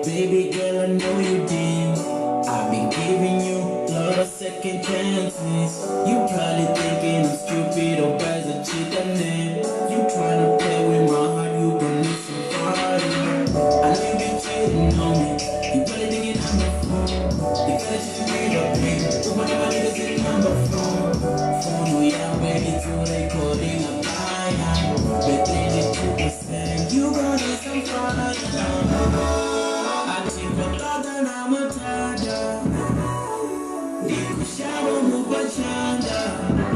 Baby girl, I know you did. I've been giving you a lot of second chances. You probably thinking I'm stupid or bad as a chicken. You trying to play with my heart, you gon' need some fire. I know you been cheating on me. You probably thinking I'm a fool. You gotta just read up, baby. Too much money to sit on the phone. Phone, oh yeah, baby, too late, calling a fire. But 32%, you gon' need some fire.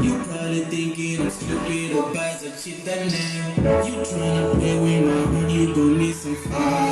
You probably thinking I'm stupid or bad as shit that name. You tryna play with my heart, you gon' need some fire.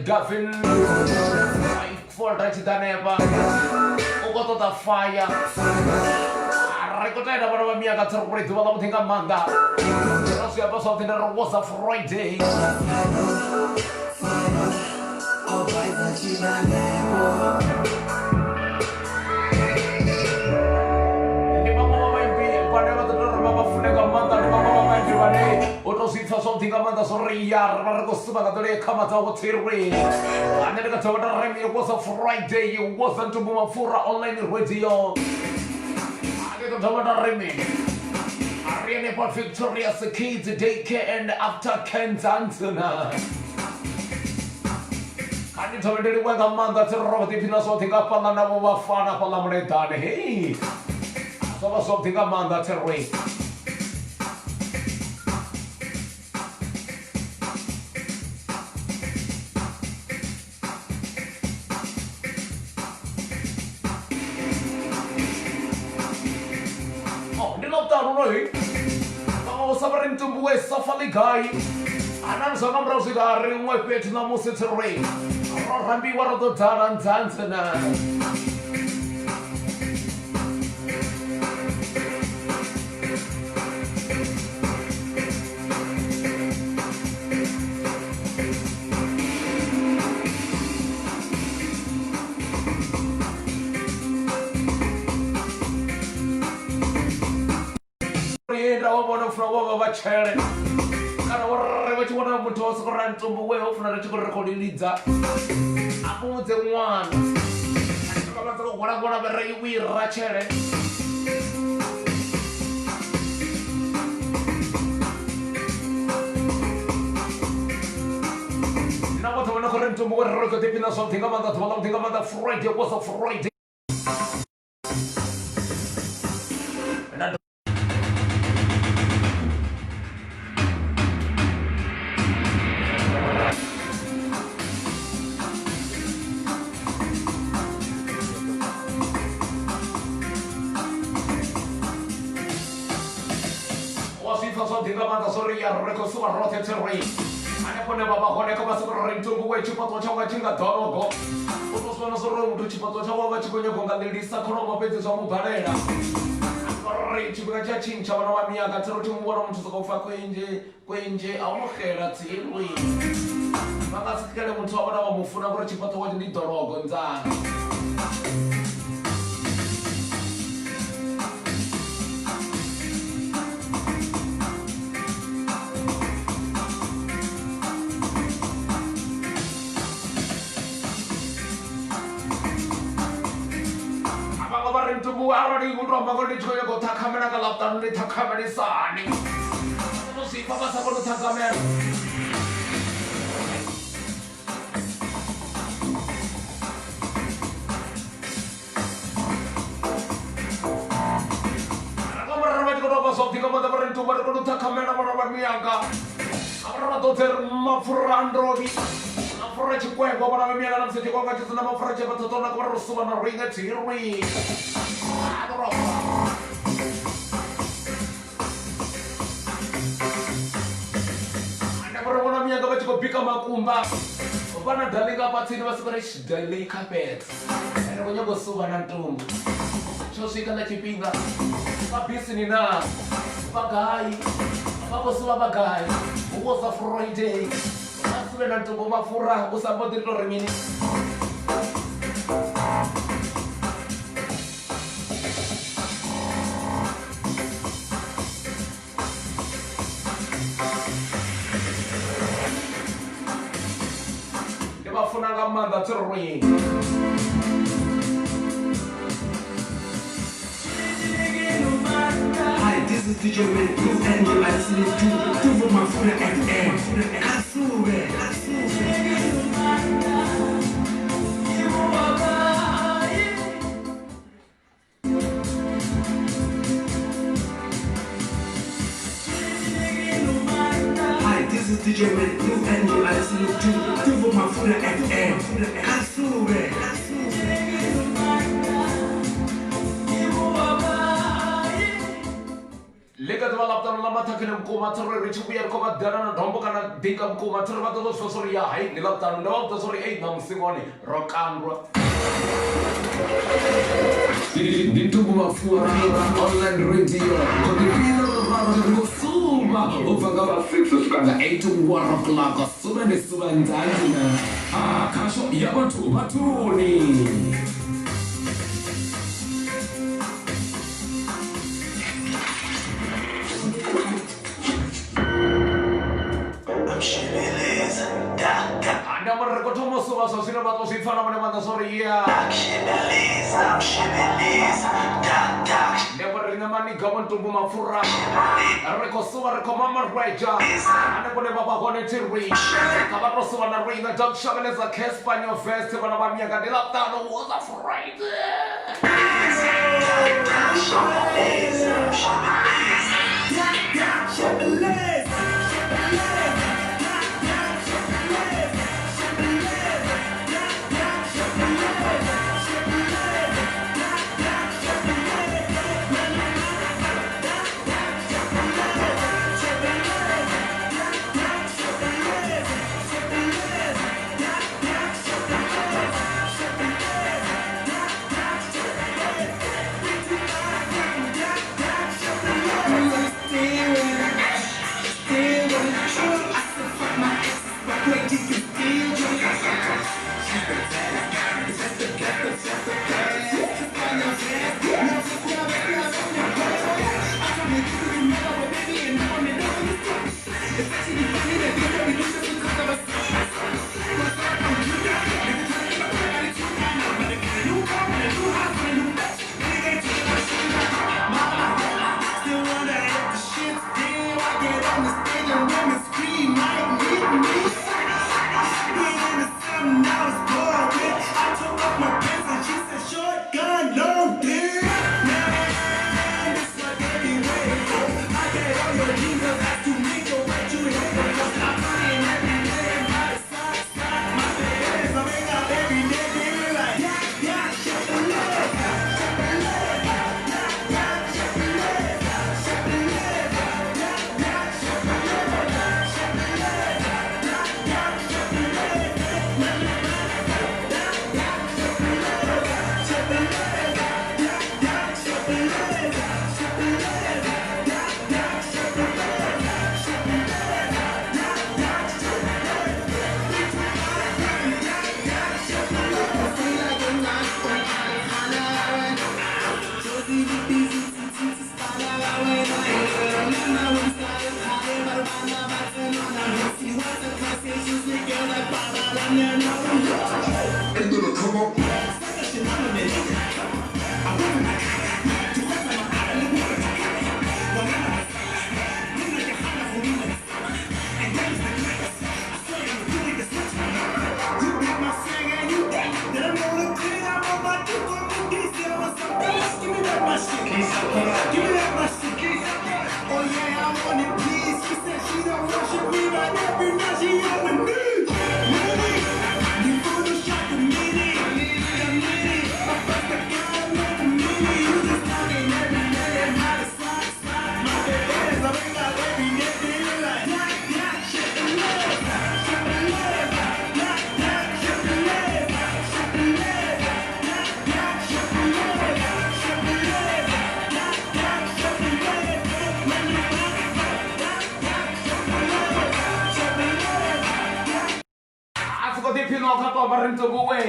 Gavin, voltage daneva, o toda fire. Recorded about me, I got to read to all of the Amanda. I see a person in the was a Friday. Something Amanda Soria, Marcosuma, the Kamata, Tiri. I never got over the Remy. It was a Friday. It wasn't to MAPFURA online radio. I never got over the Remy. I really bought victorious kids, daycare, and after Kent Antona. I need to read it when Amanda to Robert if you know something up on the Wafana Palamone. Hey, so something Amanda to read. Sabarin Ntumbu safali guy. Anan sana mrausigari umwepeti na musitiri. Rambi warato taran tansana. kana uri vha tshi vhona muthu wa soko ra Ntumbu we ho funa ri tshi khou rekhodilidza a fhungudze ṅwana kama tsako gwalagwala vha ri wi ratshele na vhathu vha no khou ri Ntumbu we ri khou ḓiphina zwavhuḓi nga maanḓa ḓuvha ḽavhuḓi nga maanḓa Friday was a Friday. Sorry, ya reko suba rote terri. Ane pone baba kone kama siko ri Ntumbu we chipato cha chinga dorogo. Uto swana soro muthu chipato cha wa chikonyo konga lilisa khono mapedzi zwa mubalela. Ri chibika cha chincha vana wa miyaka tsero thi muvona muthu soko fa kwenje a u xela tsirwi. Vanga sikele muthu wa vona va mufuna ku ri chipato wa ndi dorogo ndzana. Ntumbu arali utomba ngo nditshoya go ṱhakhamela ka lavhuṱanu ndi ṱhakhamelisani no sifa vha sa kona u ṱhakamela rakamara vha tshi khou tou vha zwavhuḓi nga maanḓa vha ri Ntumbu ri kona u ṱhakhamela vhana vha miyanga avha ri vha ḓo dze mapfura a ndrovhi mapfura tshikwengwa vhana vha miyanga na musi tshikwengwa tshi sina mapfura tshe vha ṱoḓona ka vha ri suva na ringa tsirwi. Mianga vha tshi khou bika makumba vana dalinga patsini vha soko ri dali carpet ene vho nyago suva na Ntumbu tsho swika na tshifhinga vha bisini na vha gai vha khou suva vha gai hu was a Friday vha suve na Ntumbu mapfura u sa mbo ḓi tou ri mini vafuna nga maanḓa tsirwi. Hi, this is DJ Rimu and you are listening to Ntumbu MAPFURA FM. Kasuve. Hi, this is DJ Rimu and you are listening to Ntumbu MAPFURA FM. Kasuve. Lega dwa lavhuṱanu la maṱhakheni vhukuma tsirwi ri tshi vhuya ri khou vha dana na dombo kana ḓika vhukuma tsiri vha ṱoḓa zwo sori ya hai ndi lavhuṱanu ndi vha vhuḓa sori ei na musingoni ro kandwa ndi Ntumbu MAPFURA online radio kodipina ri khou suma u bva nga vha 6 u swika nga 8 1 o'clock suma ndi suma ndzanzi na khasho ya vhathu vhathuni. Sosino ba tosi fana mane manda sorry ya. I'm shibeleza. Never mani gaman Ntumbu MAPFURA. Reko suwa reko mama reja. Ane kone baba kone tirwi. Kabato suwa na ringa jump shabeleza kespanyo vest bana ba mianga de lavhuṱanu was a Friday. women scream like me. Being into something I was born with. I took off my pants and she said, shotgun, long dick. Man, this like everywhere. I get all your dreams of that to make your way to heaven. I'm running every day. My side, my bed. I wake up every day, baby, like, yeah, shut the love. Ntumbu way.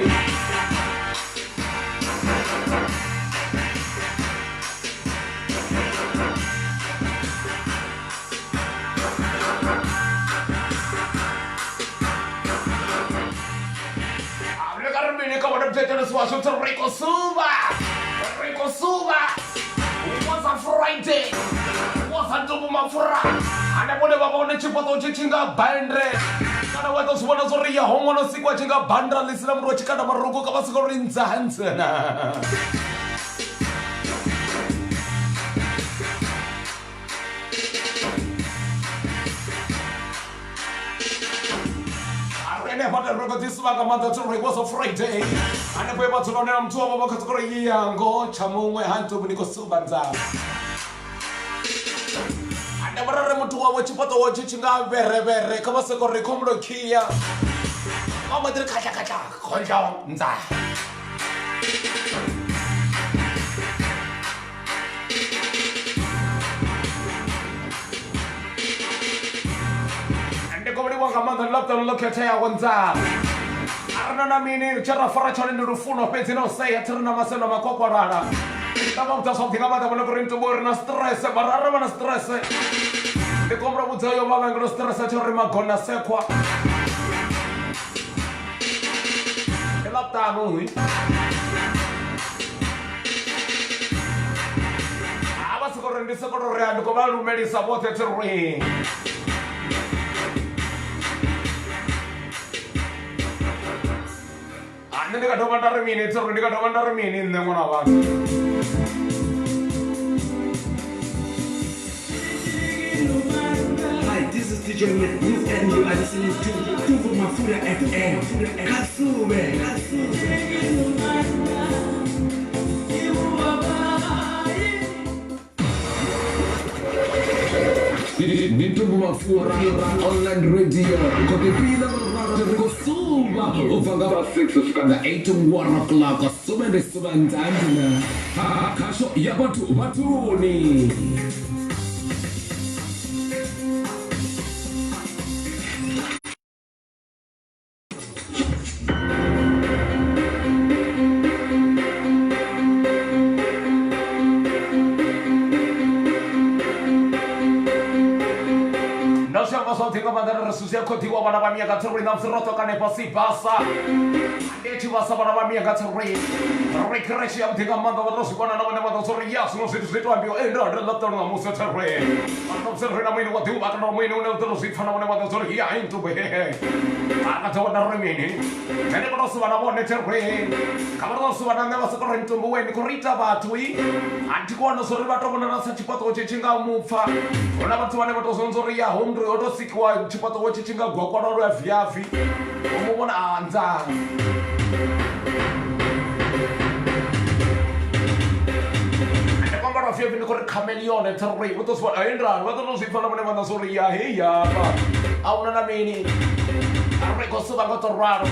Rico Suva. It was a Friday. It was a Ntumbu MAPFURA. And I want to go to Chipoto Chichinga Bandre. Kana wa those one sorry ya homono sikwa chinga bandra lisina mro chikana maruko ka basiko rinza hansana arene bada rogo tiswa ka manda to was a Friday ane boy batho lona mtu wa baka tsoro yango chamongwe hantu buniko subanza barare motho wa chipoto wa chichinga berebere ka ba se go re khomlo khia ba mo dire khatla khonja nza ande ko bari wa ngamanda laptop lokhethe ya konza arana na mini chara fara chone ndi rufuno pezi no say atrina maselo makokwarana tava mutsa something about the local into more na stress barara na stress de compra mutsa yo baba ngro stress chori magona sekwa lavhuṱanu ava sikoro ndi sikoro ri andi ko va lumelisa vothe tirwi ane ndi ka thoma nda ri mini tirwi ndi ka thoma nda ri mini nne n'wana wa vanhu This is DJ News and you are listening to Ntumbu MAPFURA FM. Kasube. Ntumbu MAPFURA online radio. Kotipila kusuba uvanga 6 ufika 8 to 1 o'clock. Kasube ndisuba ndandina. Kasho yabantu batuni. sotinga mandara resusia kotiwa bana bamia gatsuri na msiroto kane pasi basa eti basa bana bamia gatsuri rekreshi amtinga manda wadosi bana na bana wadosi rias no situ ambio enda lavhuṱanu na musa tsarwe ano msere na mwini watu bakana mwini una wadosi fana bana wadosi ya Ntumbu akatawada remini ene kodosi bana bone tsarwe kabadosi bana na basakore Ntumbu weni kurita bathu antikona sori batobona na sachipato chechinga mupfa ona bathu bane batozonzori ya homndro yotosikwa chipato wechichinga gwakwana vyavi umubona anza kwamba vyavi niko ṱhakhamelaho terror utoswa aendra watozifana bane bana sori ya hey ya auna na mini ariko suba ngotorwaro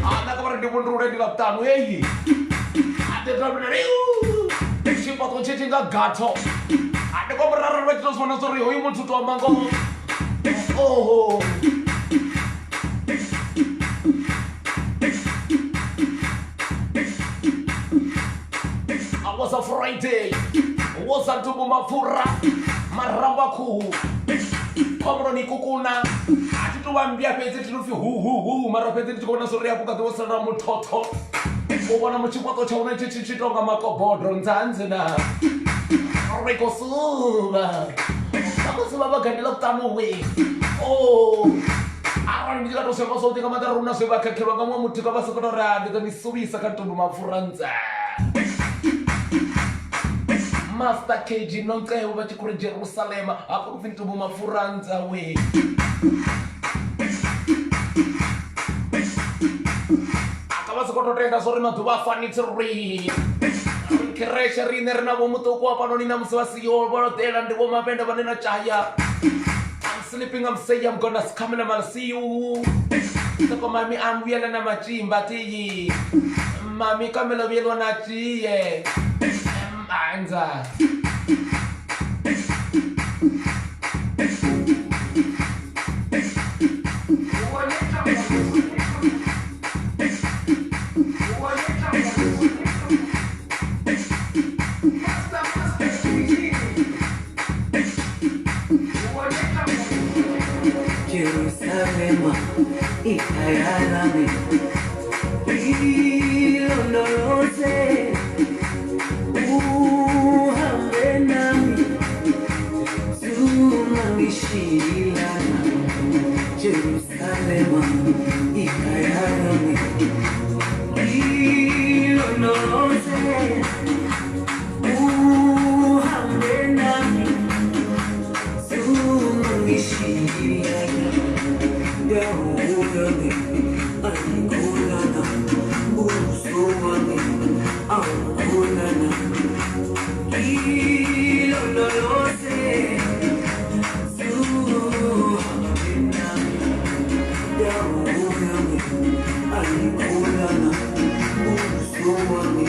ana kabara ndibundrude lavhuṱanu hey ate tabere chipato chechinga gato ate kwamba raro wechitoswana sori hoyu muthu to mango oh was a Friday, was a Ntumbu MAPFURA, maramba kuhu, komroni kukuna, atituambia pezi tinufi hu, mara pezi tikona sori ya puka tuwa sana mutoto, uwana mchipato cha une chichitonga makobodo nzanze na, reko suba, ako suba bagani lavhuṱanu we, oh, arani ndika to sema sotinga madaruna seba kakirwa kama mutika basakotora ndika ni suvhise ka Ntumbu MAPFURA nza. Maṱhakheni noncevo va chikuri Jerusalema akuri Ntumbu MAPFURA nza we akavasikototenga sori maduva afanitsiri kereshe rine rina vo mutuku wa pano nina musi vasiyo vonotela ndi vo mapenda vanena chaya I'm sleeping, I'm saying I'm gonna come and I'll see you. Soko mami ambuyela na machimba tiyi mami kamela vyelwa na chiye anza Jerusalema ikayalami ilondoloze uhambe nami zungangishilana Jerusalema ikayalami ilondoloze uhambe nami zungangishilana Yahudani, Ankulana, Usumani, Ankulana, Ilolose, Suuuuuuvhe, Yahudani, Ankulana, Usumani,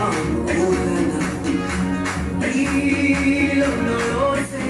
Ankulana, Ilolose.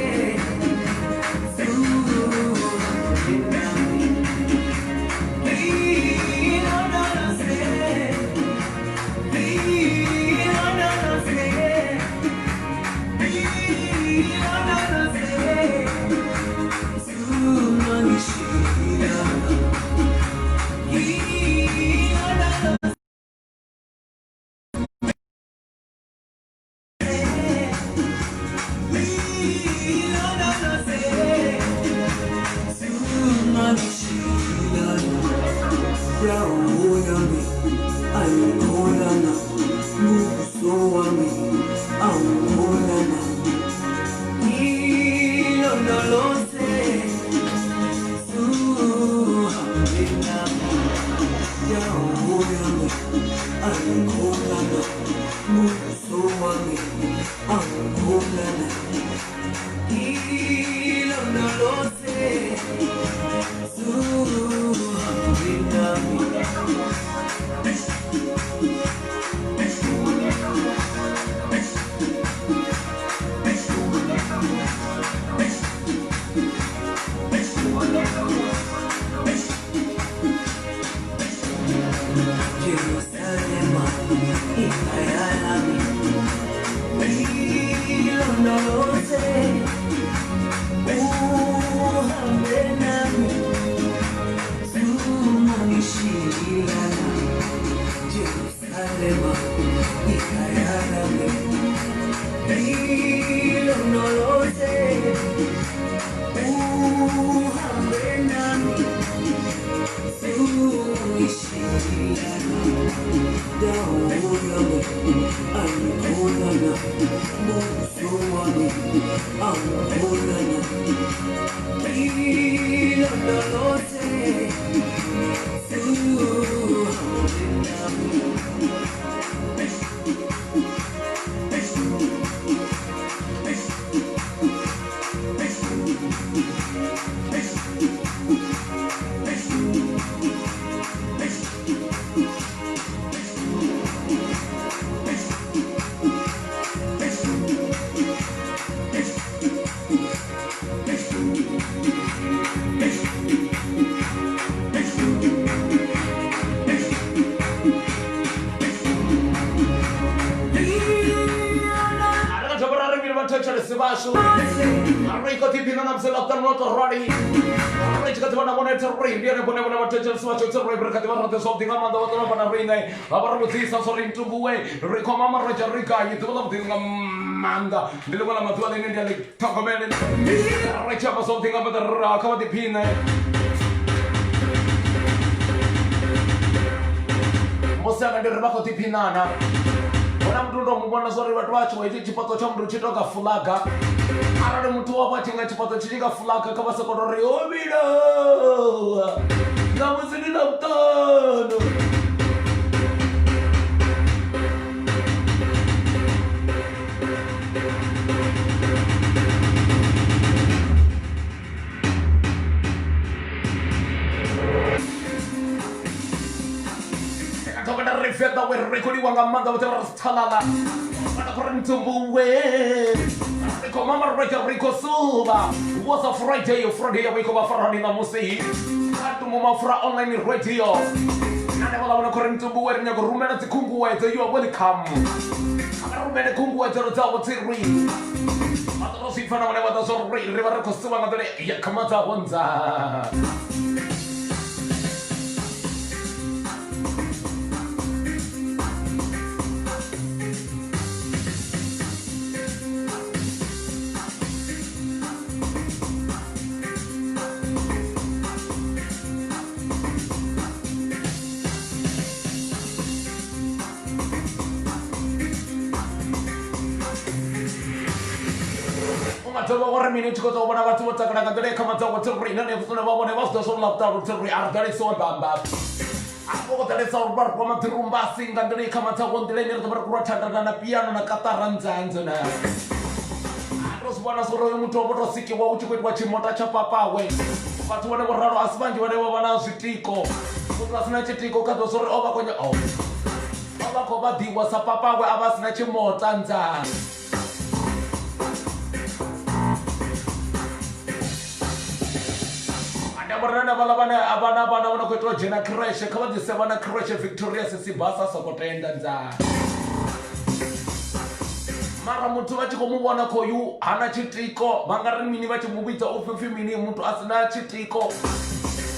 Wana mtu ndo mbona zori watu wacho waiti chipato cha mtu chitoka fulaga. Arade mtu wapa chinga chipato chitika fulaga kama sekondari obida. Na muzini na utano. Feta we rekodi wanga manda whatever stalala para Ntumbu we reko mama reko suba was a Friday we come for na musi atu MAPFURA online radio nane wala wana kwa Ntumbu we nyago rumena tikungu we you are welcome rumena kungu we tero tawo tiri matoro sifana wana wata so reko suba ngadole ya kamata wanza Toba wara mini chiko to wana watu watakana kadere kama to waturi nane kusuna babo ne wasto so lavhuṱanu turi ardari so bamba ako tale so bar kwa matrumba singa ndere kama to wondele ne to bar kwa tanda na piano na katara nzanzo na aros bwana so ro mtu oboto siki wa uchiko chimota cha papa we watu wane wararo asbanji wane wana switiko mtu asina chitiko kato so oba kwenye oba ko badiwa sa papa we abasina chimota nza abana wana kwetwa jena crash kama disebana crash Victoria sibasa sokotenda nza mara mtu wachiko mubona ko yu hana chitiko bangari mini vachimubita ufifi mini mtu asina chitiko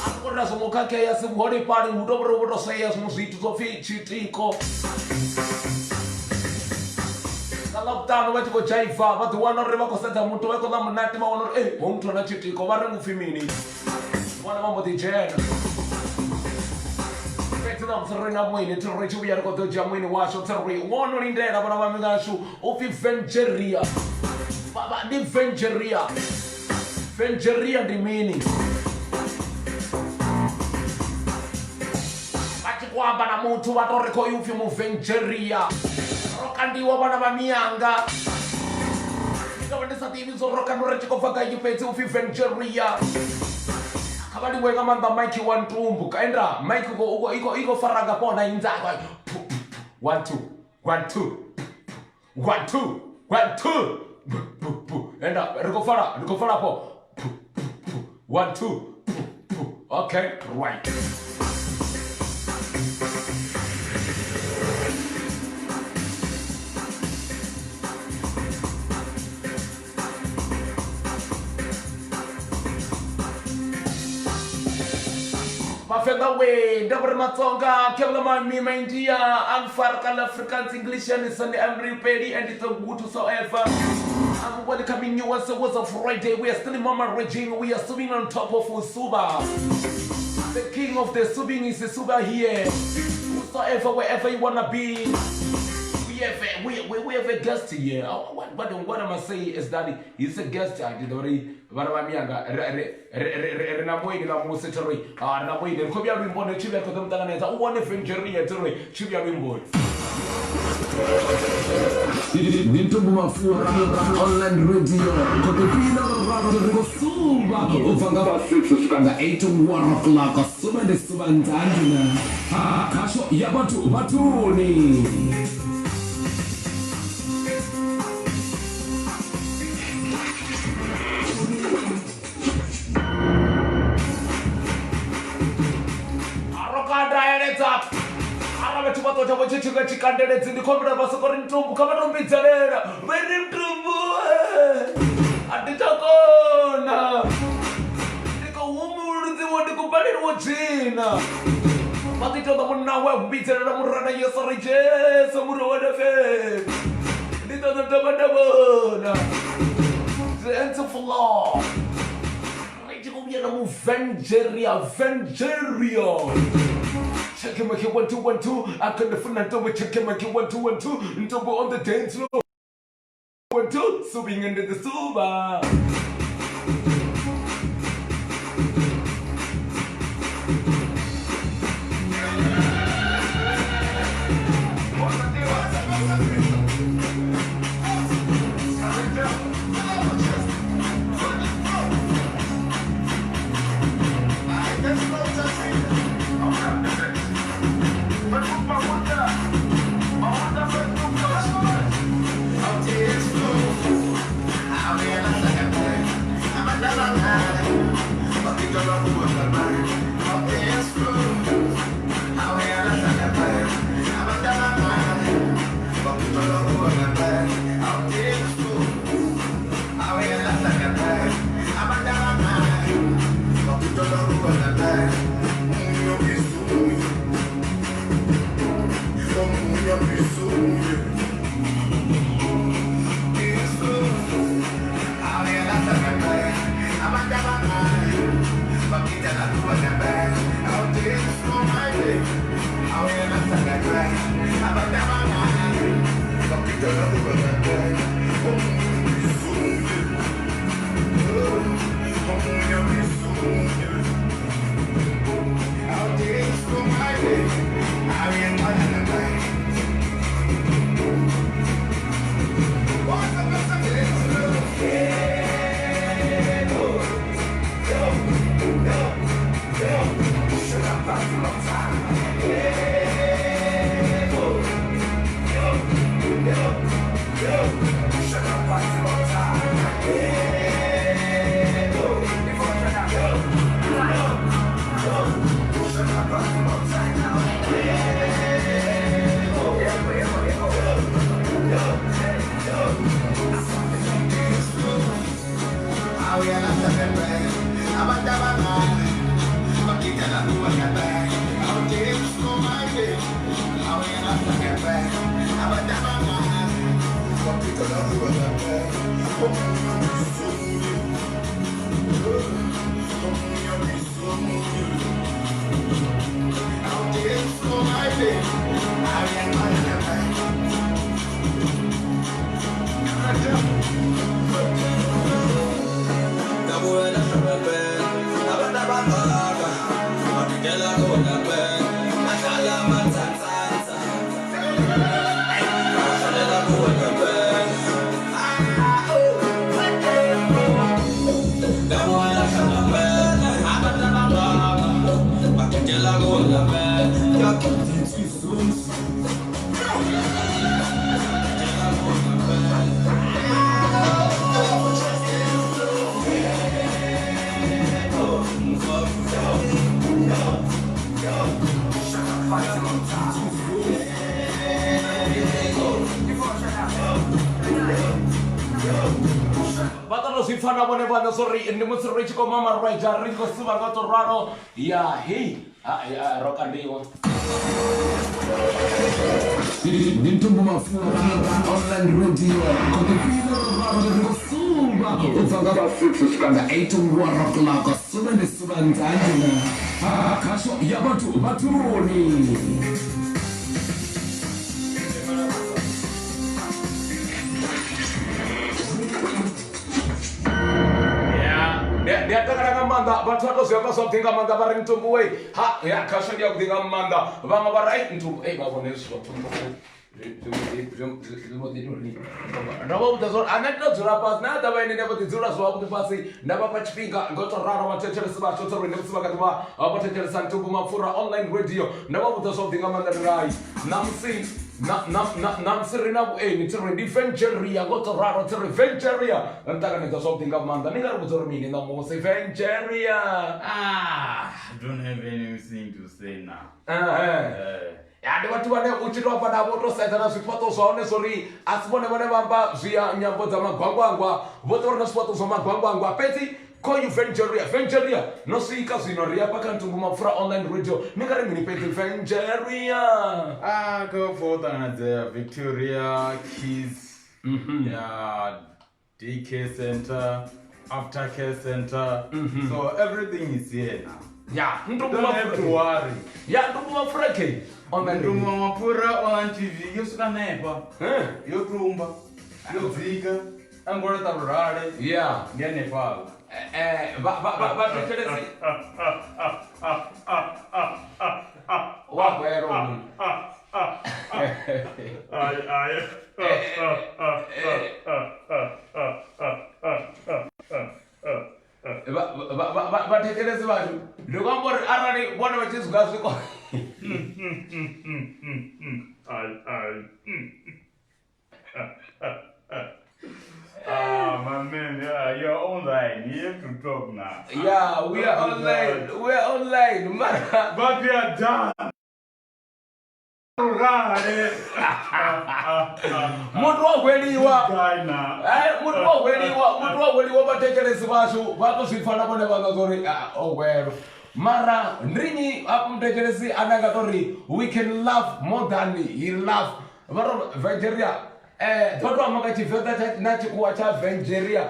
akona somokake yasibhori pari mutobro boto sayas muzvitu zofi chitiko lavhuṱanu vachiko jaiva vati wana ri vakosedza mutu vaikola munati maona ri wo muthu ana chitiko vari mufi mini wana mambo dijena fetida mtsaringa mwini tiri chibuya riko doja mwini washo tiri wono lindela vana va mingashu ufi vengeria baba ndi vengeria ndi mini vachikwamba na muthu vatoriko ufi muvengeria rokandiwa vana va miyanga ikavandisativizo rokandore chikofaka yipetsi ufi vengeria kabali weka manda Mike wa Ntumbu kaenda Mike iko faraga pona inzaka 1 2 1 2 1 2 enda riko fara po 1 2 okay right Mafenga we, Dabra Matonga, Kevla Mima India, I'm Farkal Africans, English, and Sunday, I'm ready, and it's a good whatsoever. I'm welcoming you as it was a Friday. We are still in Mama Regine, we are swimming on top of Suba. The king of the swimming is the Suba here. Whosoever, wherever you wanna be, we we have a guest here. What I must say is that he's a guest. I did already. Varamamianga, Renamoy, Namosetori, Namoy, the Kobia Rimbo, Chibia Kotamtaneta, one of Injuria, Chibia Rimbo. Ntumbu MAPFURA online radio. Kotopina Suba. Ufanga 6 kanga 8 to 1 o'clock. Suba de Subantandina. Kasho Yabatu Batuni. Up. I don't know what you got to candidates in the comment of Ntumbu. Come on, Pizzalera. Very Ntumbu. At the Tacona. Take a woman who want to go back and watch in. But it was now pizza and Murana. Yes, sorry, yes, Muro. It doesn't double. The answer for law. Vengeria. Check him again 1 2 1 2. I couldn't find Ntumbu. Check him again 1 2 1 2. Ntumbu on the dance floor. 1 2. Swing into the suba. Sorry, and the most rich mama right, Rico Suba got to Rano. Yeah, hey, rock and roll. Ntumbu MAPFURA online radio. Kotopina Suba. Ufanga 6 kanga 8 to 1 o'clock. Suba de Subantandina. Kasho Yabatu Batuni. takala nga maanḓa vhathu vha to zwi amba zwavhuḓi nga maanḓa vha ri Ntumbu we ha ya khasho ndi yavhuḓi nga maanḓa vhaṅwe vha ri Ntumbu vha vhone zwi ndo vha vhudza zwori ane ndo dzula fhasi na ḓavha ine nda vho ḓi dzula zwavhuḓi fhasi nda vha fha tshifhinga ngo to ralo vhathetshelesi vhashu tsori ndi musi vha thetshelesa Ntumbu Mapfura online radio nda vha vhudza zwavhuḓi nga maanḓa rai na musi ri na vhueni tsiri ndi vengeria ngo to ralo tsiri vengeria nṱanganedza zwavhuḓi nga maanḓa ni nga ri vhudza uri mini ṋamusi vengeria don't have anything to say now. Ndi vhathu vhane u tshi tou fana vho to sedza na zwifhaṱo zwa hone zwori a si vhone vhane vha amba zwi ya nyambo dza magwangwangwa vho tori na zwifhaṱo zwa magwangwangwa fhedzi call you vengeria no swika zwino ri ya kha Ntumbu Mapfura online radio ni nga ri mini fhedzi vengeria Go for the Victoria Kids daycare center, aftercare center. So everything is here now. Yeah, Don't have to worry. Yeah, Ntumbu Mapfura ke online radio. Ntumbu Mapfura on TV. Yo suka nepa. Yo trumba. Yo dzika. Angora tarurale. Yeah. Ndia Nepal. Vha thetshelesi wa kwero vhathetshelesi vhashu ndi khou amba uri arali vhone vha tshi swika swiko My man, you're online. You have to talk now. Yeah, we are online. We are online, man. But we are done. Muthu wa gweliwa muthu wa gweliwa vhathetshelesi vhashu vha to zwi pfha na vhone vha nga zori gwelo mara ndinyi hafho muthetshelesi ane a nga tori we can laugh more than he laugh vha to vengeria ḓo to amba nga Tshivenḓa na tshikhuwa tsha vengeria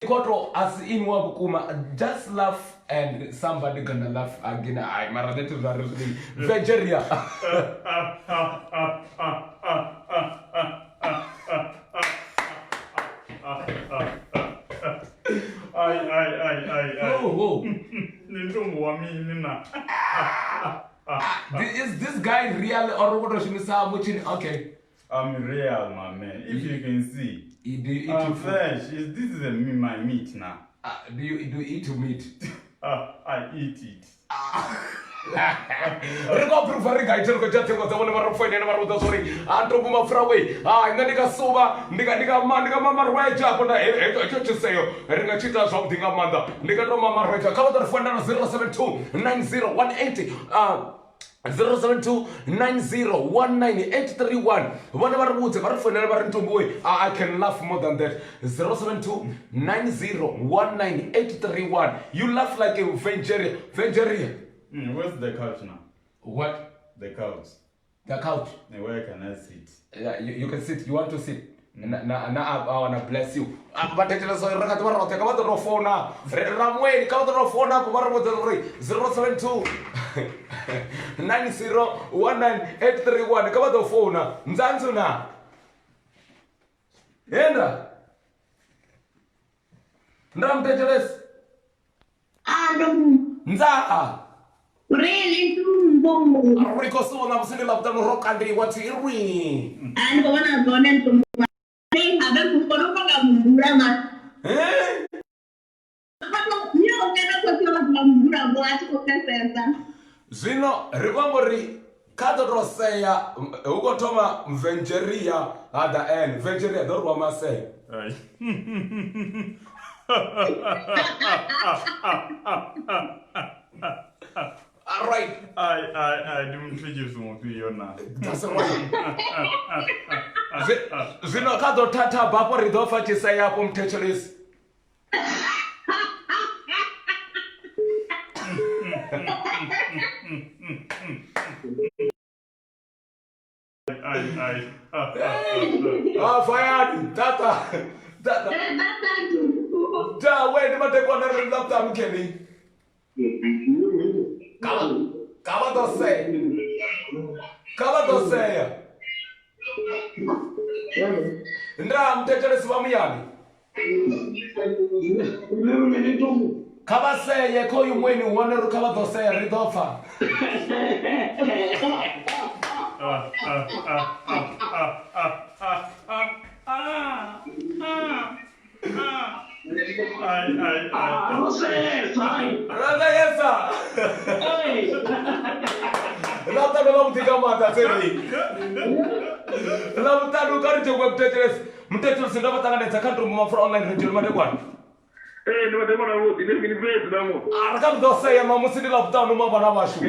koto as in wa vhukuma just laugh and somebody gonna laugh again mara that is really vengeria Ntumbu wa mini na. Is this guy real or what shimisa muchini? Okay. I'm real, my man. If you can see. I'm flesh. This is my meat now. Do you eat meat? I eat it. Riko proof ri gaitelo ko jathengo dza vone va ri foyinela va ri vhudza zwori Ntumbu Mapfura we nga ndika suva ndika mamarweja hapo na hecho tshiseyo ri nga chita zwavhuḓi nga maanḓa ndika to mamarweja kha vha ḓo ri foinela 072 90 072 9019831 vhone vha ri vhudze vha ri foinela vha ri Ntumbu we I can laugh more than that 072 9019831 you laugh like a vengeria. Where's the couch now? What? The couch. The couch. And where can I sit? Yeah, you can sit. You want to sit? I wanna bless you. Vathetshelesi rakati va rothe ka va ḓo fona ramweni ka va ḓo fona ku va ri vhudza uri 072 9019831 ka va ḓo fona ndzanzu na yenda ndra muthetshelesi ndza Really, Ntumbu. Riko sona musindi lavhuṱanu ro kandiwa tsirwi Ani bona bona Ntumbu. Habe kukono kwa mbura ma. Yo kana kwa kwa mbura bo ati ko pesa. Zwino ri vhambo ri kha ḓo to seya hu khou thoma vengeria at the end vengeria ḓo rwa masea all right I don't think you so you now. That's right. Zwino kha ḓo thatha bafho ri ḓo fa tshiseya hapo muthetshelesi Fayani, tata. Ja, wait, ma te kona ri lavhuṱanu Kenny. Kava ḓo seya. Ndra muthetshelesi vha muyani. kha vha seye kho uyu mweni wone ri kha vha ḓo seya ri ḓo pfa lavhuṱanu lavhuḓi nga maanḓa tseri lavhuṱanu kha ri thengwe muthetshelesi ndo vha ṱanganedza kha Ntumbu Mapfura online radio madekwana ndi madekwana vhuḓi ndi mini fhedzi namo ri kha ri ḓo seya mamusi ndi lavhuṱanu ma vhana vhashu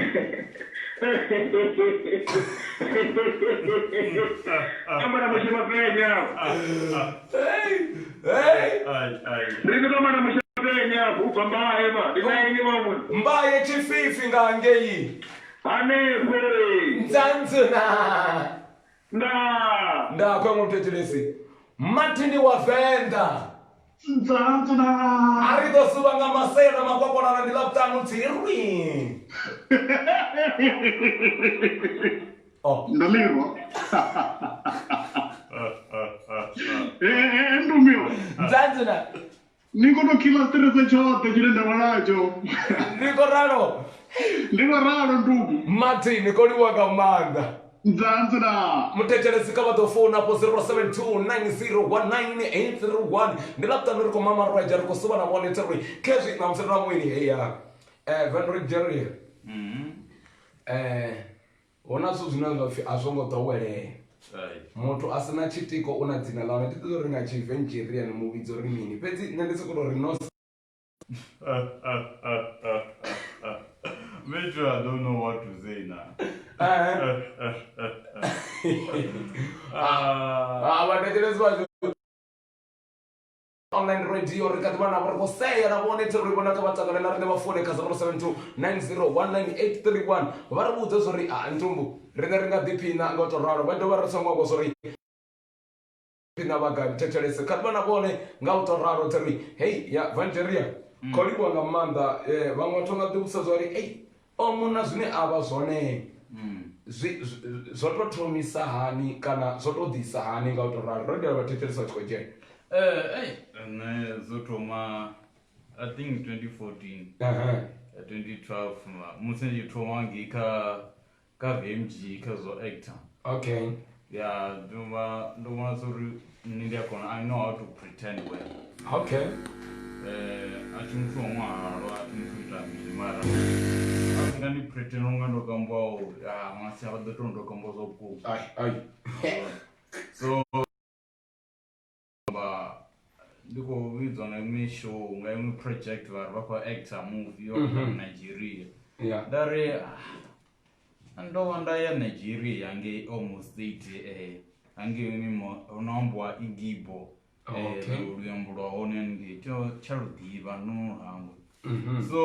amana mushima penya ndi ndo mana mushima penya ubva mbaye ma ndinaini mamwe mbaye chififi nga ngei hanefho nzanzuna nda kwa muthetshelesi matini wa Venḓa nzanzuna ari ḓo suva nga maseo na makwakwalana ndi lavhuṱanu tsirwi ndalirwa ndumiwa nzanzuna niko to kila strese chote chile ndavha nacho ndiko ralo ndugu matini koliwa nga maanḓa nzanzuna muthetshelesi kha vha ḓo founa po 0729019831 ndi lavhuṱanu ri khou mamarwaja ri khou suva na vhone tsirwi khezwi na musini na mwini heya vendrigeria hu na zwithu zwine zwa pfhi a zwo ngo ḓowelea muthu a sina tshitiko u na dzina ḽawe ndi ḓo ri nga tshivengeria ni muvhidza uri mini fhedzi nṋe ndi sokou tou ri no Metro, I don't know what to say now. vathetshelesi vha online radio ri kha ḓi vha navho ri khou seya na vhone thiri ri vhona kha vha takalela rine vha fone kha 0729019831 vha ri vhudze zwo ri Ntumbu rine ri nga ḓiphina nga u tou ralo vha dovha ri songo zwo ri phina vhaga thetshelesi kha ḓi vha na vhone nga u tou ralo thiri hei ya vangeria kholiwa nga maanḓa vhaṅwe vhathu nga ḓivhusa zwa ri o muna zwine a vha zwone zwo tou thomisa hani kana zwo tou ḓisa hani nga u tou ralo ro dela vhathetshelesi vha tshi khou dzhena zwo thoma I think 2014 2012 musi ndi tshi thoma ngei kha VMG kha zwo actor okay yeah ndo vhona uri nṋe ndi a kona I know how to pretend well okay a thi muthu wa ṅwalo a thi muthu ita mini mara a nga ndi pretend unga ndo kambaho ṅwasi a vha ḓo tou ndo kamba zwa vhukuma so ndi khou vhidzwa nga iṅwe show nga iṅwe project vhari vha khou actor movie yo Nigeria nda ri ndo vha nda ya Nigeria hangei almost state hangei unaambiwa Igbo luambo lwa hone haningei tsha luḓivha no hangwe so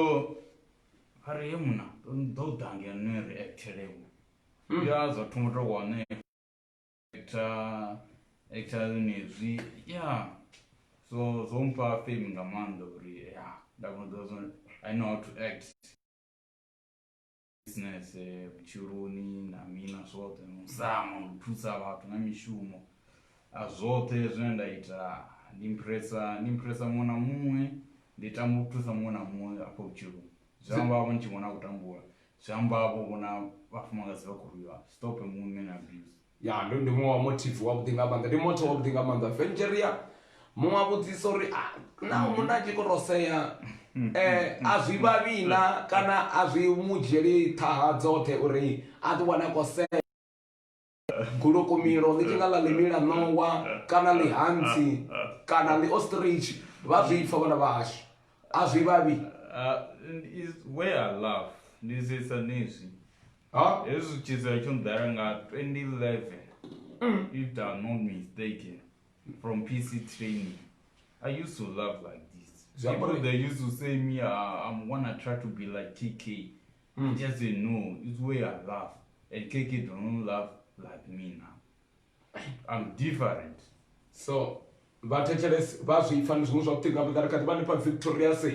ari ye muna ḓo ḓange nne ri actelewo ya zwa thoma tou wane actor nezwi ya so zwo mpha fame nga maanḓa uri ya nda kona u I know how to act business vhutshiloni na mina zwoṱhe musama u thusa vhathu na mishumo a zwoṱhe zwine nda ita ndi impressa muṅwe na muṅwe ndi tama u thusa muṅwe na muṅwe afho vhutshiloni zwi amba havho ndi tshi vhona kutambula zwi amba havho vhona vhafumakadzi vha khou rwiwa stop women abuse ya ndi muṅwe wa motive wavhuḓi nga maanḓa ndi moto wavhuḓi nga maanḓa vengeria muṅwe a vhudzisa uri na munna a tshi khou tou seya a zwi vhavhina kana a zwi mu dzhieli ṱhaha dzoṱhe uri a ḓi wana khou seya gulukumilo ḽi tshi nga ḽa limila ṋowa kana ḽihantsi kana ḽi ostrich vha zwi pfa vhana vhashu a zwi vhavhi where I love ndi sisa nezwi hezwi tshiza tsho nḓala nga 2011 if I'm not mistaken from PC training I used to laugh like this people they used to say me I'm gonna try to be like KK I just say no it's where I laugh and KK don't laugh like me now I'm different so vathetshelesi vha zwi pfa ndi zwiṅwe zwavhuḓi nga maanḓa ri kha ḓi vha ni pa victorious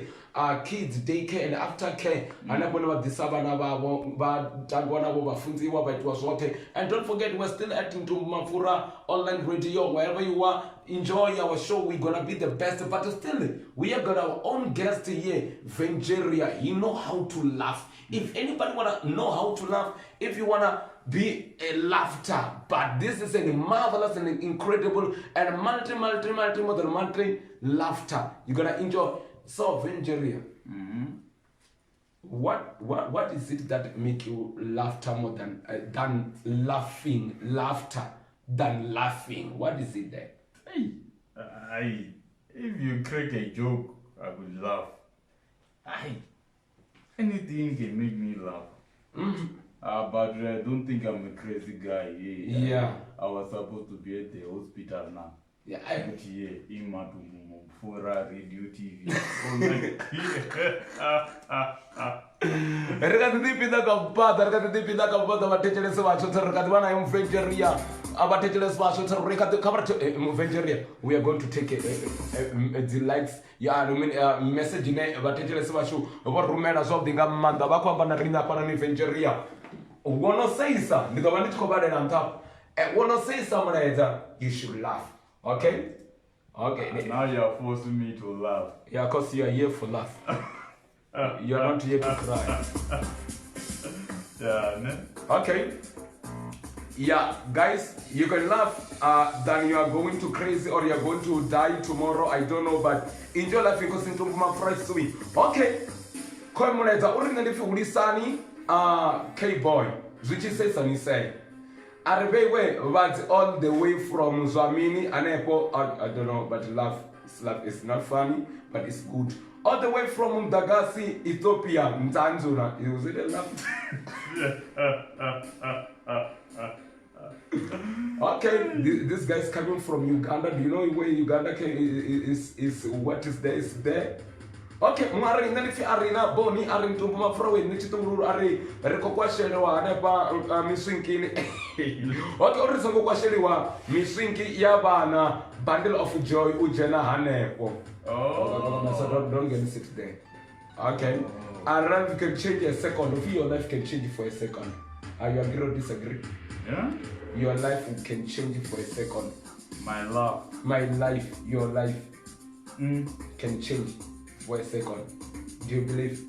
kids daycare and aftercare hanefho ne vha ḓisa vhana vhavho vha tambiwa navho vha funziwa vha itiwa zwoṱhe. And don't forget, we're still at Ntumbu MAPFURA online radio. Wherever you are, enjoy our show. We're gonna be the best, but still we have got our own guest here, Vengeria. He know how to laugh. If anybody wanna know how to laugh, if you wanna be a laughter, but this is a marvelous and incredible and multi laughter you're gonna enjoy. So Vengeria, what is it that make you laughter more than laughing? What is it there? If you crack a joke, I will laugh. Anything can make me laugh. But I don't think I'm a crazy guy. Yeah. I was supposed to be at the hospital now. Yeah. But in MAPFURA radio TV. Rekatipinda kapata vathetshelesi vacho rekati vana Vengeria avathetshelesi vacho Vengeria, we are going to take the likes message ne vathetshelesi vacho vo rumela zwavhuḓi nga maanḓa vha khou amba na riṋe hafhana ni Vengeria. Wono seisa ndi ḓo vha ndi tshi khou vhalela nṱha. Wono seisa mulaedza, you should laugh. Okay. Now you're forcing me to laugh. Yeah, because you are here for laugh. You're not here to cry. Yeah, ne? Okay. Yeah, guys, you can laugh. Then you are going to crazy or you are going to die tomorrow. I don't know, but enjoy life because Ntumbu MAPFURA is sweet. Okay. Koi mulaedza uri nṋe ndi pfi hulisani K-boy. Zwi tshi sesa ni say. Ariveiwe vats all the way from Zwamini Anepo. I don't know, but laugh is not funny, but it's good. All the way from Dagasi, Ethiopia, Ntanzuna. Is it a laugh? Okay, this guy's coming from Uganda. Do you know where Uganda is what is there? Is there? Okay, mwari nani fi arina boni arin Ntumbu MAPFURA we nichi tunguru ari reko kwashelewa hanepa miswinkini. Okay, uri songo kwasheliwa miswinki ya bana bundle of joy ujena hanepo. So don't get sit there. Okay. And then you can change a second. If your life can change for a second. Are you agree or disagree? Yeah? Your life can change for a second. My life. Your life can change for a second. Do you believe?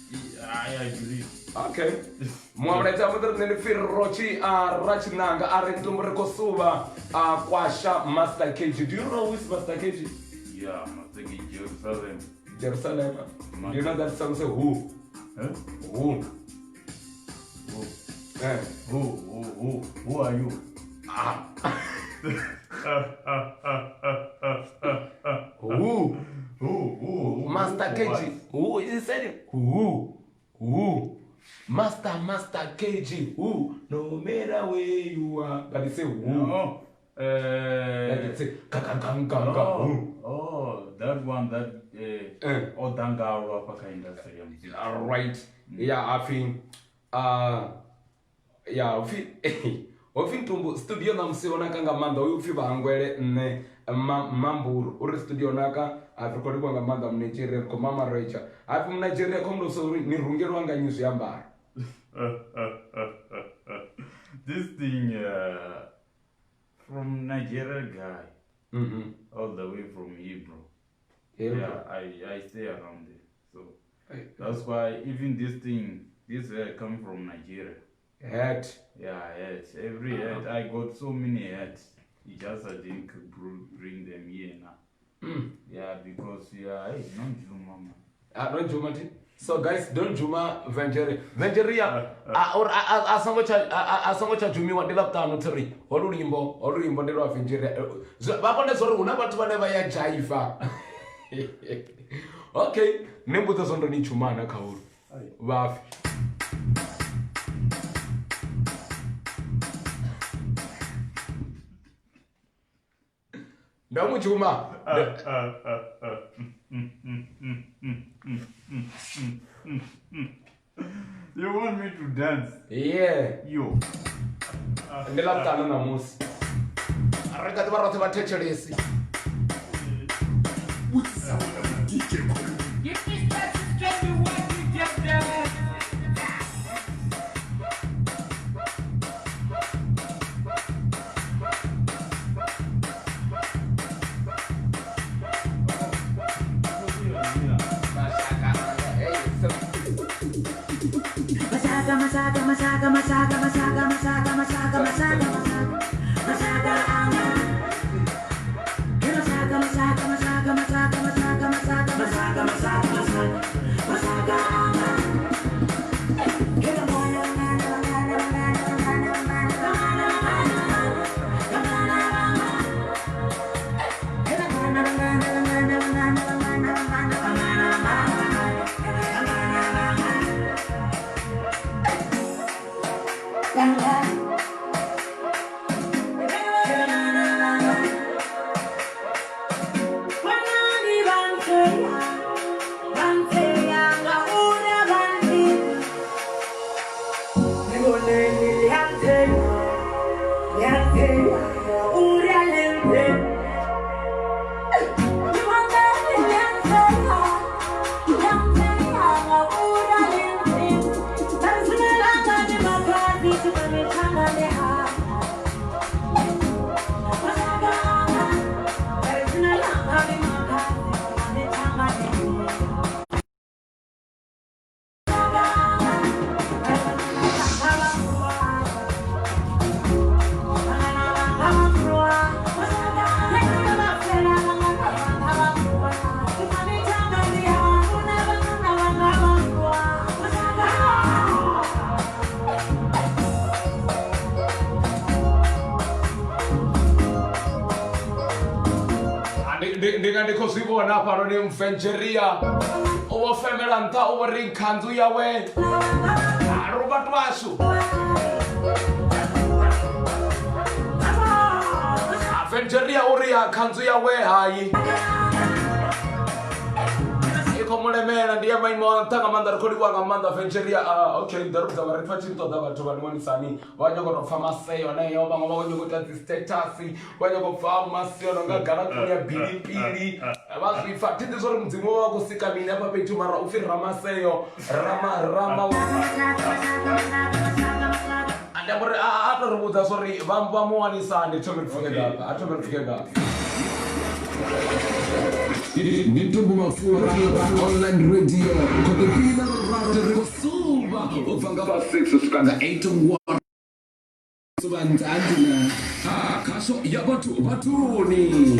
Yeah, I believe. Okay. Mwamleta mudr nilifir rochi rachinanga arentum rekosuba kwasha Master KG. Do you know who is Master KG? Yeah, Master KG, Jerusalem. Do you know that song say who? Huh? Who? Who are you? Who? Master KG. What? Who? He said it. Who? Master KG. Who? No matter where you are. But he say who? No. Like it say kakakanganga. Oh, that one that Odanga Ropa kind of thing. Right. Yeah, I think yeah, Ofi Ntumbu studio namsiona kanga manda ufi bangwele ne mamburu uri studio naka afikori kwanga manda mnigeria ko mama Rachel afi mnigeria komdo so ni rungerwa nga news yambara. This thing from Nigeria guy. All the way from Hebrew. Yeah, I stay around there. So that's why even this come from Nigeria. Hat. Yeah, hats. Every hat. I got so many hats. It just I didn't bring them here now. Yeah, because hey, don't Juma, man. Don't Juma. So guys, don't Juma Vengeria. Asango cha Jumi wa lavhuṱanu 3. Olurimbo ndelo Vengeria. Vapone zori una vhathu vane vha ya jaiva. Okay, nembuto zondo ni Juma na khaulu. Vafi. Ndamu Juma. You want me to dance? Yeah. Yo. Lavhuṱanu na musi. Rekati varoṱhe vathetshelesi. Give me that. Ndikosibona pano ni mfenjeria owofemela nta owori nkhanzu yawe arubatu vashu fenjeria uri ya khanzu yawe hayi ikomulemela ndiye maimo ntanga manda rikodi kwanga manda fenjeria okay ndaruza vari pachito da vantu vanonisani vanyoko famaseyo nayo banga vanyoko tati status vanyoko famaseyo ngagara kunya bilipili vazvifa tindi zori mudzimu wako sika mini apa petu mara ufirira maseyo rama andaburi atorubudza zori vamuwanisani atomepfukega Ntumbu MAPFURA online radio kodekina kusuba uvanga ba 6 usukanga 8 subandandina kasho yabatu batuni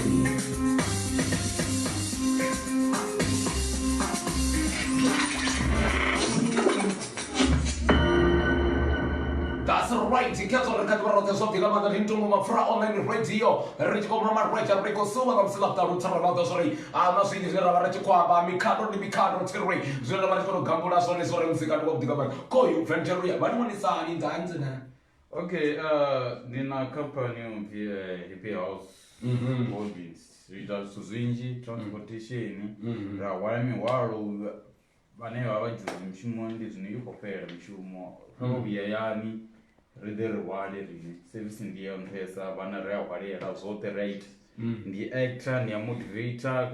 That's right, ikazo rekadwa rote sofi kama na Ntumbu MAPFURA online radio Rico Mama Radio Rico Suma kama sila taru tara rote sorry masini zera barachi kwa ba mikado ni mikado tiri zera barachi kono gambula sone sore msika kwa diga ba koyu venturia bani wani saa ni ndanzina Okay, nina company hippie house holdings rita suzinji transportation ra wami waro bane wabajuzi mshumo ndi ziniyukopera mshumo probably yani ridere wale rini service ndiye mpesa bana rea kwalera zote right ndi actor ni motivator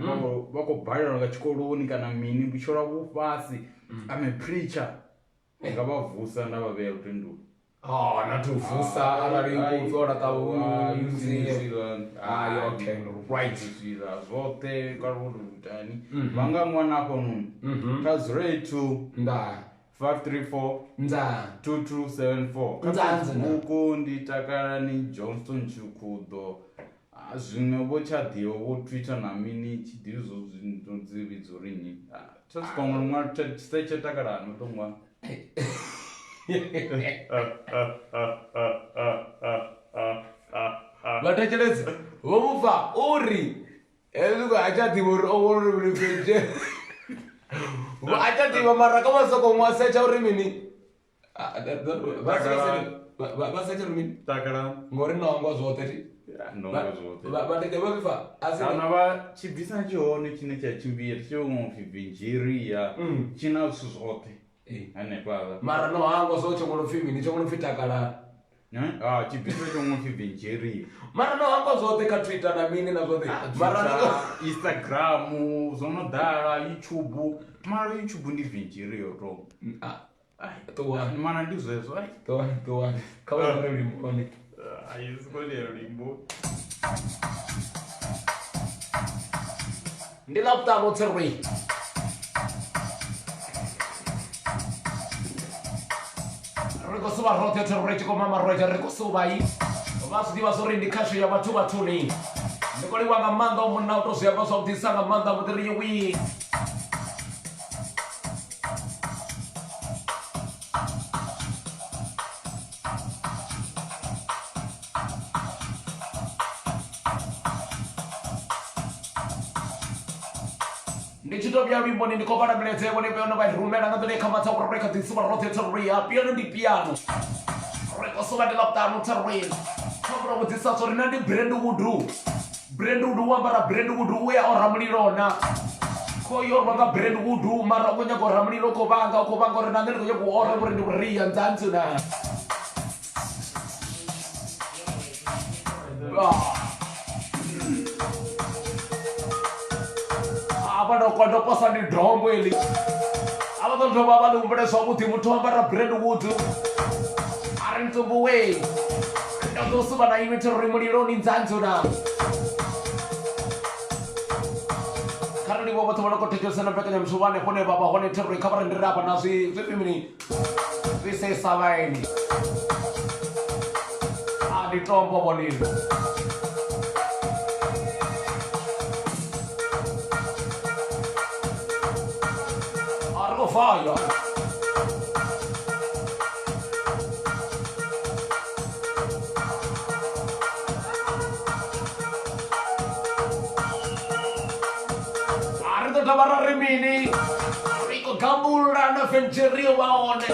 bako bhayira ngachikoloni kana mini buchora bufasi ame preacher ngabavhusa ndababera utendu natuvusa alari kutora tawu yuzi okay right zote karulu utani vanga mwana kono kazre to nda 534 nda 2274 huko nditakara ni Johnston Chukudo zvimwe vochadhiwa vo Twitter na mini chidhizo zvinonzividzo rinyi tosikwamwe mwa tisechetakara anotomwa vatecherezi vomufa uri ezuko achadhiva uri ourivije achadhiva mara kamasoko mwasecha uri mini vasecha uri mini ngori nongwa zvote vatete vomifa kana vachibvisa chione chine chachimbiri chomufibhinjiriya china su zvote anepava mara nohangwa so chongonofimini chongonofitakala chibvisa chomufibhinjiriya mara nohangwa zvote katwitter namini nazvote Instagram zonodhara YouTube mara YouTube ndibhinjiriyo to mana ndizvezvo kavaremoni aisikonero limbo ndilavhuṱanu tserwei Rikosuba rote to rechiko mama roja rikosuba yi. Vasu diva sori ndikasho ya batuba tuni. Nikoli wanga manda omuna utosu ya baso utisanga manda mutiri yuwi. Ndichitopia wimbo ndikopana bilete wone peona by rumena ngandole kamata kureka tisuba rote to ria piano ndi piano. Rikosuba de lavhuṱanu terrain. Kabra kutisa sori nandi Brentwood. Brentwood wambara Brentwood uya oramulirona. Koyo vanga Brentwood mara kunya ko ramuliro ko vanga ri nandele ko ku ora muri ndi ria ndzanzu na. Abana kondo posa ni dombo eli. Abana ndo baba lumbere so muthi muthu wambara Brentwood. Ntumbu we ndo suba na imete rimuliro ni nzanzo na kana ni bobo tobona ko tekela na pekanya msubane kone baba hone terri kabara ndirapa na zwipimini zise sabaini di tombo bonito argo fire Tabara rimini Rico Gambura na fenceria waone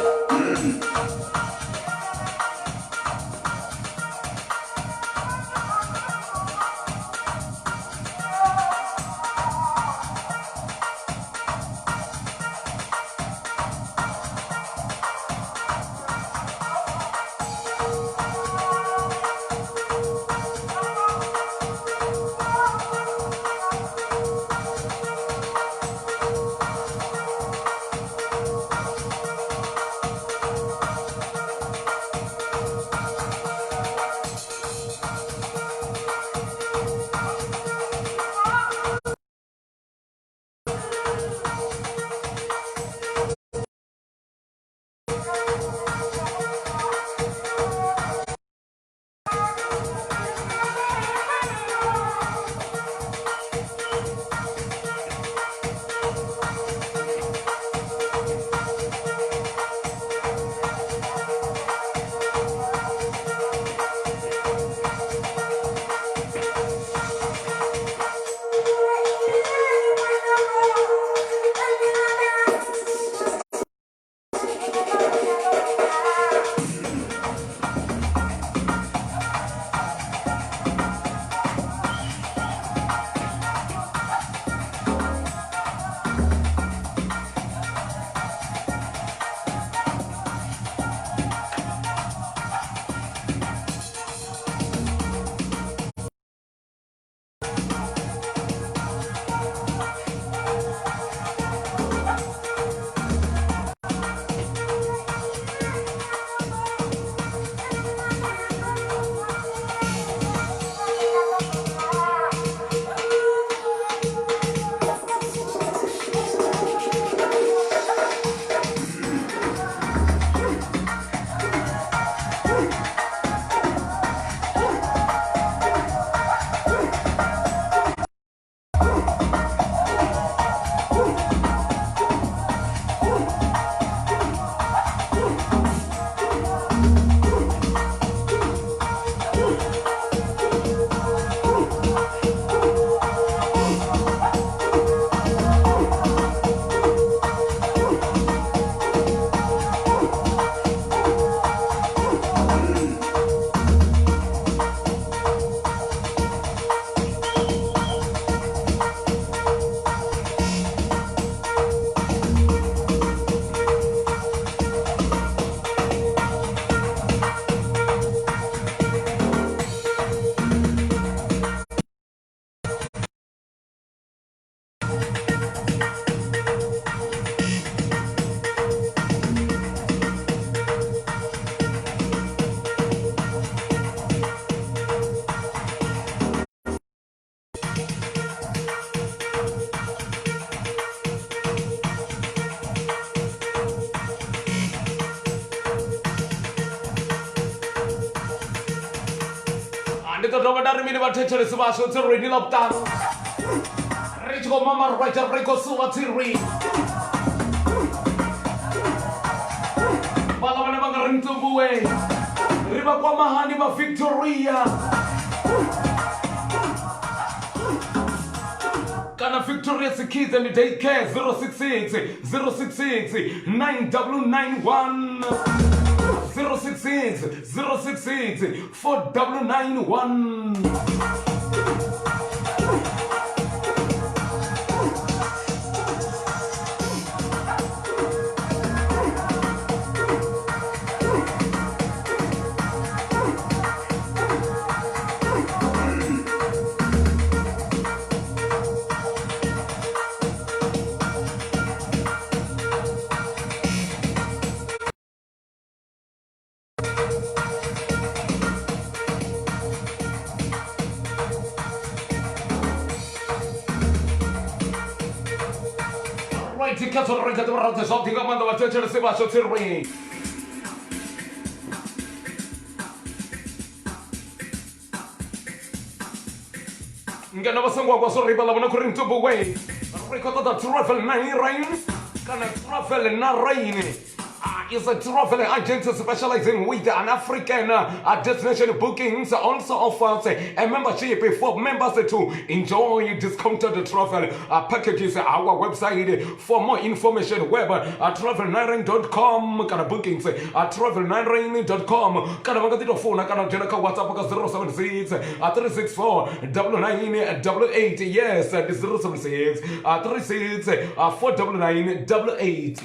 Rito Domada Rimini Vatecher Smash to read in Lavhuṱanu. Richo Mama Writer Rico Suvatiri. Balamanga Ntumbu. Riba Kwamahani Ma Victoria. Kana Victoria's Kids and Daycare 066 9991 066 4991. Right, il cazzo non regate per soldi comando va a cercare se va a cercare. Ngana basangwa kwa sorry bala bana kurin to way. Ricotta da travel na rain. Kana travel na rain. Is a travel agency specializing with an African destination bookings. Also offers a membership for members to enjoy discounted travel packages. Our website for more information web travel9rain.com. Kana bookings travel9rain.com. Kana magatito phone kana jena ka WhatsApp ka 076 364 9988. Yes, 076 36 49988.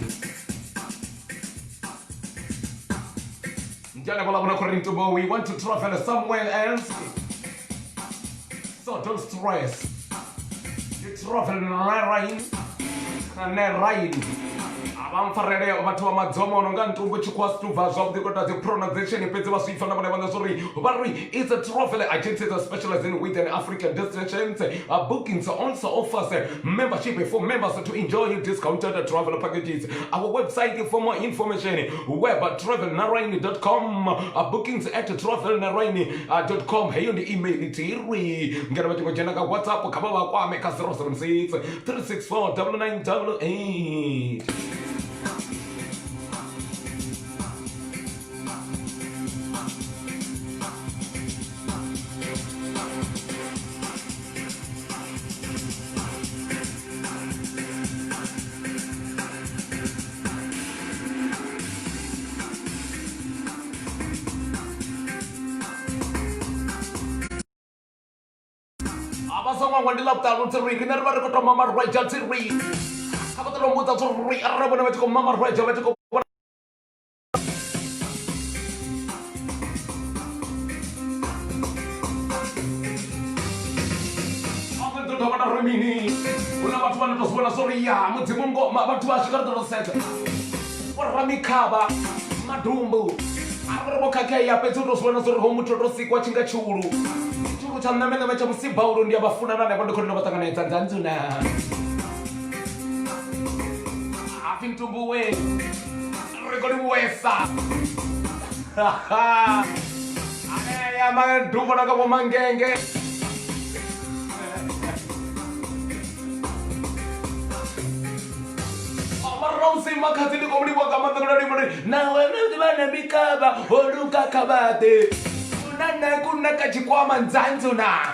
We want to travel somewhere else, so don't stress. You travel in rain. Farere watu wa madzomo nonga Ntumbu chikwa stuva job the pronunciation pete wa sifana bana sorry. Barry is a travel agency that specializes in with an African destinations. Bookings also offers membership for members to enjoy discounted travel packages. Our website for more information web at travelnaraini.com. Bookings at travelnaraini.com. Hey on the email itiri. Ngara bati kujana ka WhatsApp kama kwa meka 076 364 9988. Abasonga wandi Lavhuṱanu tiri kinerva rikoto mama raja tiri. Kabatalo muta tiri arabo na metiko mama raja metiko. Amanto tobana remini. Una watu wanatoswana sorry ya mudzimu ngoma abantu bashikara doroseta. Oramikaba madumbu. Arabo kakeya petotoswana sorry homutotosikwa chinga churu. Chanamena mecha musiba urundi abafuna nane kwenda kwenda batangana Tanzania. Ntumbu we. Rekodi wesa. Ya mandumo na kama mangenge. Amaronsi makati ni komli wa kama tangana ni na wewe bana bikaba oluka kabate. Nana kuna kachikwama Nzanzuna.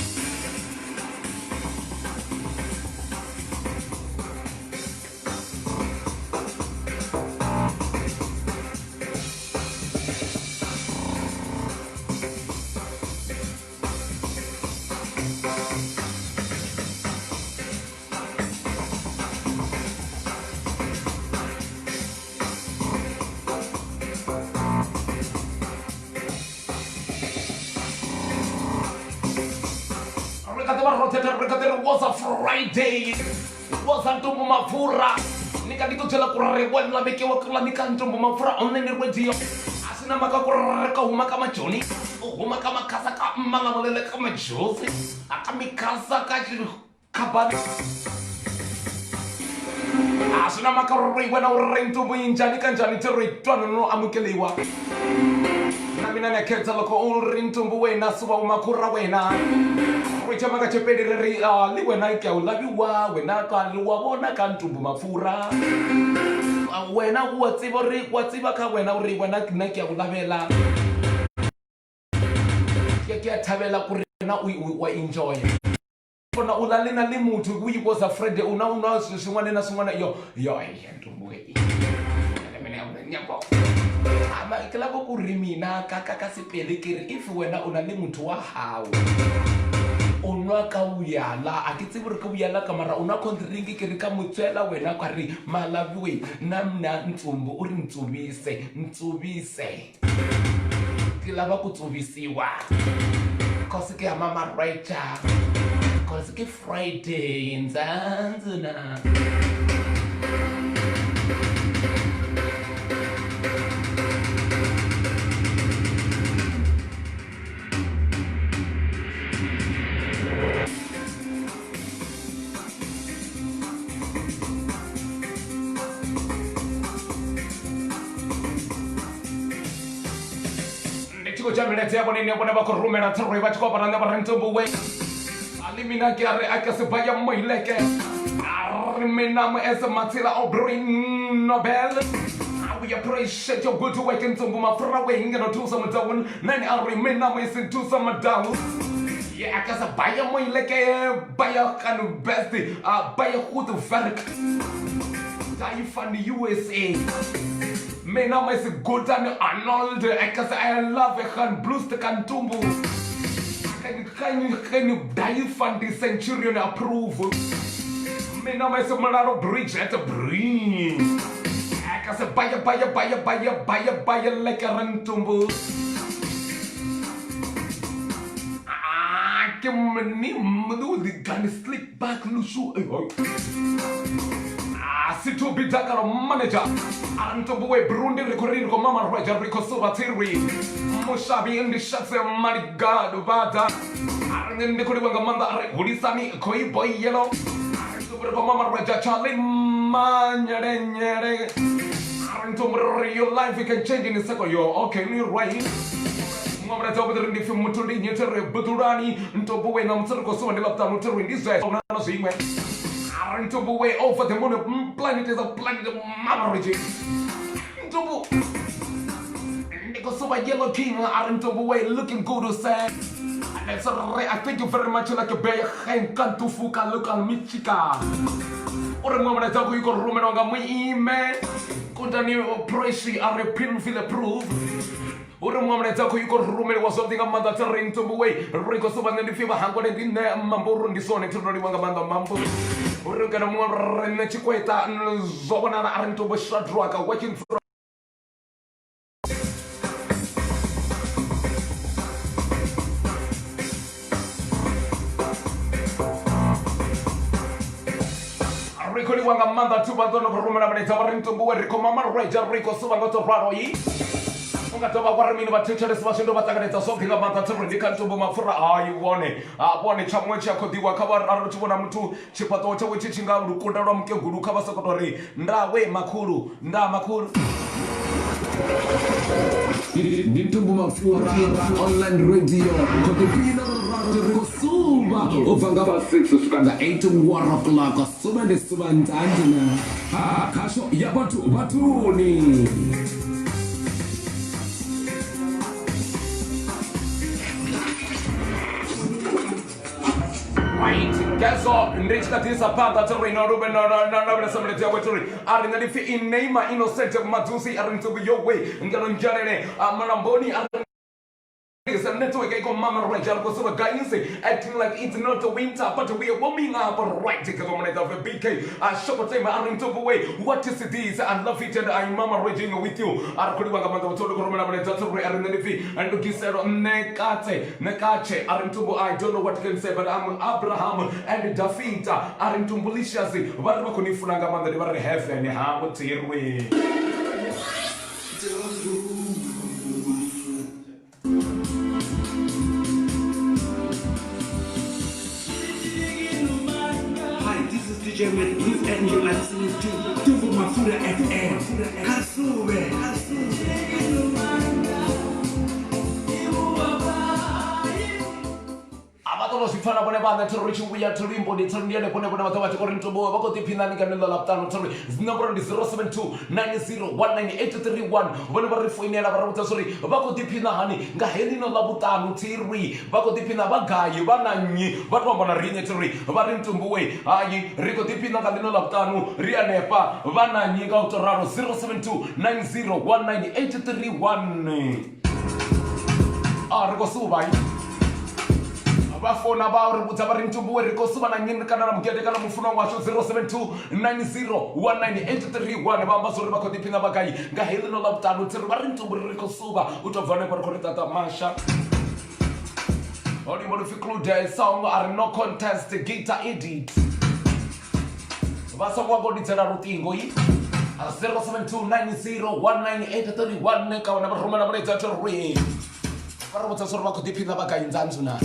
It was a Friday. It was Ntumbu MAPFURA. Nikadikutela kurewenla bekewa kula Ntumbu MAPFURA online radio. Asina makakureka huma kama Johnny. Huma kama kasa kama malele kama Jose. Akamikasa kabani. Asina makakureka na Ntumbu injani kanjani teritwana no amukelewa. mina nekhetsa loko u ri ntumbu wena suva umakhura wena ri chama ka chepeli ri li wena ke u laviwa wena ka wa bona ka ntumbu mapfura wena wa tsiba ka wena uri wena nna ke u lavela ke a thabela ku ri na u enjoy bona u lalena le motho o iposa Friday una swin'wana na swin'wana yo ntumbu we nyambo ama ke la go re mina ka sepele ke re if wena o na le motho wa hao o nwa ka uyala a ke tsebe re ka uyala ka mara o na contract ke re ka motswela wena ka re malaviwe namna ntsumbu o re ntsubise ke lava ku tsubisiwa cause ke mama writer cause ke Friday nzanzana Jamilete abonene bona ba korumela tsrwe ba tshiko bana ba rentombo we alimina ke are aka se baya moileke armena mo as matsila obrin nobel we appreciate your good work in Ntumbu mafura we ngeno thusa mutawun nani armena mo isintu sama down yeah aka se baya moileke baya kanu best baya goed werk dai van die USA my name is Golden Arnold. I love a hand blues to Ntumbu. Can you die from the Centurion approve? My name is Malaro Bridge at a bridge. I can say buy like a Ntumbu. I can do the gun slip back Lushu. Situ bidakaro manager Ntumbu we Burundi rikoriri ko mama Roger riko suba tiri mushabi indi shatse marigado bata arinde kuri wanga manda are gulisani koi boy yellow Ntumbu ko mama Roger Charlie nyere Ntumbu your life you can change in a second yo okay you right mama tawo ndi fi mutundi nyetere budurani Ntumbu we na mtsuru ko suba ndi lapta muturu ndi zwe na zimwe Ntumbu way over the moon planet is a planet of mama region. Ntumbu because so yellow king Ntumbu way looking good to say. And I thank you very much like a bear and can't fuka look on Michika. Or a moment I talk you got room on my email. Continue pricey are a pin feel approved. Or a moment I talk you got room was something a mother telling Ntumbu way. Rico Suban and the fever hang on in there mambo on the son and children mambo. We're gonna more in the Chiqueta and Zobana Ntumbu shot drug watching from Rico Wanga Manda to Baton of Romana Ntumbu Rico Mama Raja Rico Subango Raroi. Ungatoba warmini batecha swashindo bataganeta something about that Ntumbu mafura you want it chamwe chakodiwa kaba arachibona mtu chipato chawe chichinga rukunda rwa mke guru kaba sokotori ndawe makuru Ntumbu mafura online radio kodipina radio kusuba uvanga ba 6 ukanda 8 o'clock kusuba ndisuba ndandina kasho yabatu batuni Guess what? Ndich katisa panda tori no ruben no somebody weturi ari na difi in name innocent madusi ari Ntumbu your way ngalo njarene malamboni is a network I mama Rachel because of guys acting like it's not a winter but we are warming up right because I'm of a BK shop time Ntumbu way what is this I love it and I'm mama raging with you Arkuriwanga manda to Romana Tori and Gisero Nekache Ntumbu I don't know what I can say but I'm Abraham and Dafita Ntumbu licious what Kunifunanga manda they have and how what's here we DJ with and you are listening to Ntumbu MAPFURA FM. Kasube. pfana vhone vhaṋe thiri ri tshi vhuya thirimbo ndi thiri ndi ene vhone vhone vhathu vha tshi khou ri Ntumbu vha khou ḓiphina ni nga ḽo ḽavhuṱanu thiri nomboro ndi 07290198331 vhone vha ri foinela vha ri vhudza zwori vha khou ḓiphina hani nga heḽino ḽavhuṱanu thiri vha khou ḓiphina vha gai vha na nnyi vha tou amba na riṋe thiri vha ri Ntumbu we hayi ri khou ḓiphina nga ḽino ḽavhuṱanu ri hanefha vha na nnyi nga u tou ralo 07290198331 ri khou suvha vha fona vha ri vhudza vha ri Ntumbu we ri khou suvha na nnyi kana na mugede kana mufunwa washu 07290198331 vha amba zwori vha khou ḓiphina vha gai nga heḽino ḽavhuṱanu thiri vha ri Ntumbu ri khou suvha u tou bva hanefho ri khou ri ṱaṱa masha Only want to include a song are no contest guitar edit. Vasa kwa godi tsela rutingo yi 0729019831 ka wana barumana mulaedza thori. Vha ri vhudza zwori vha khou ḓiphina vha gai nzanzu na.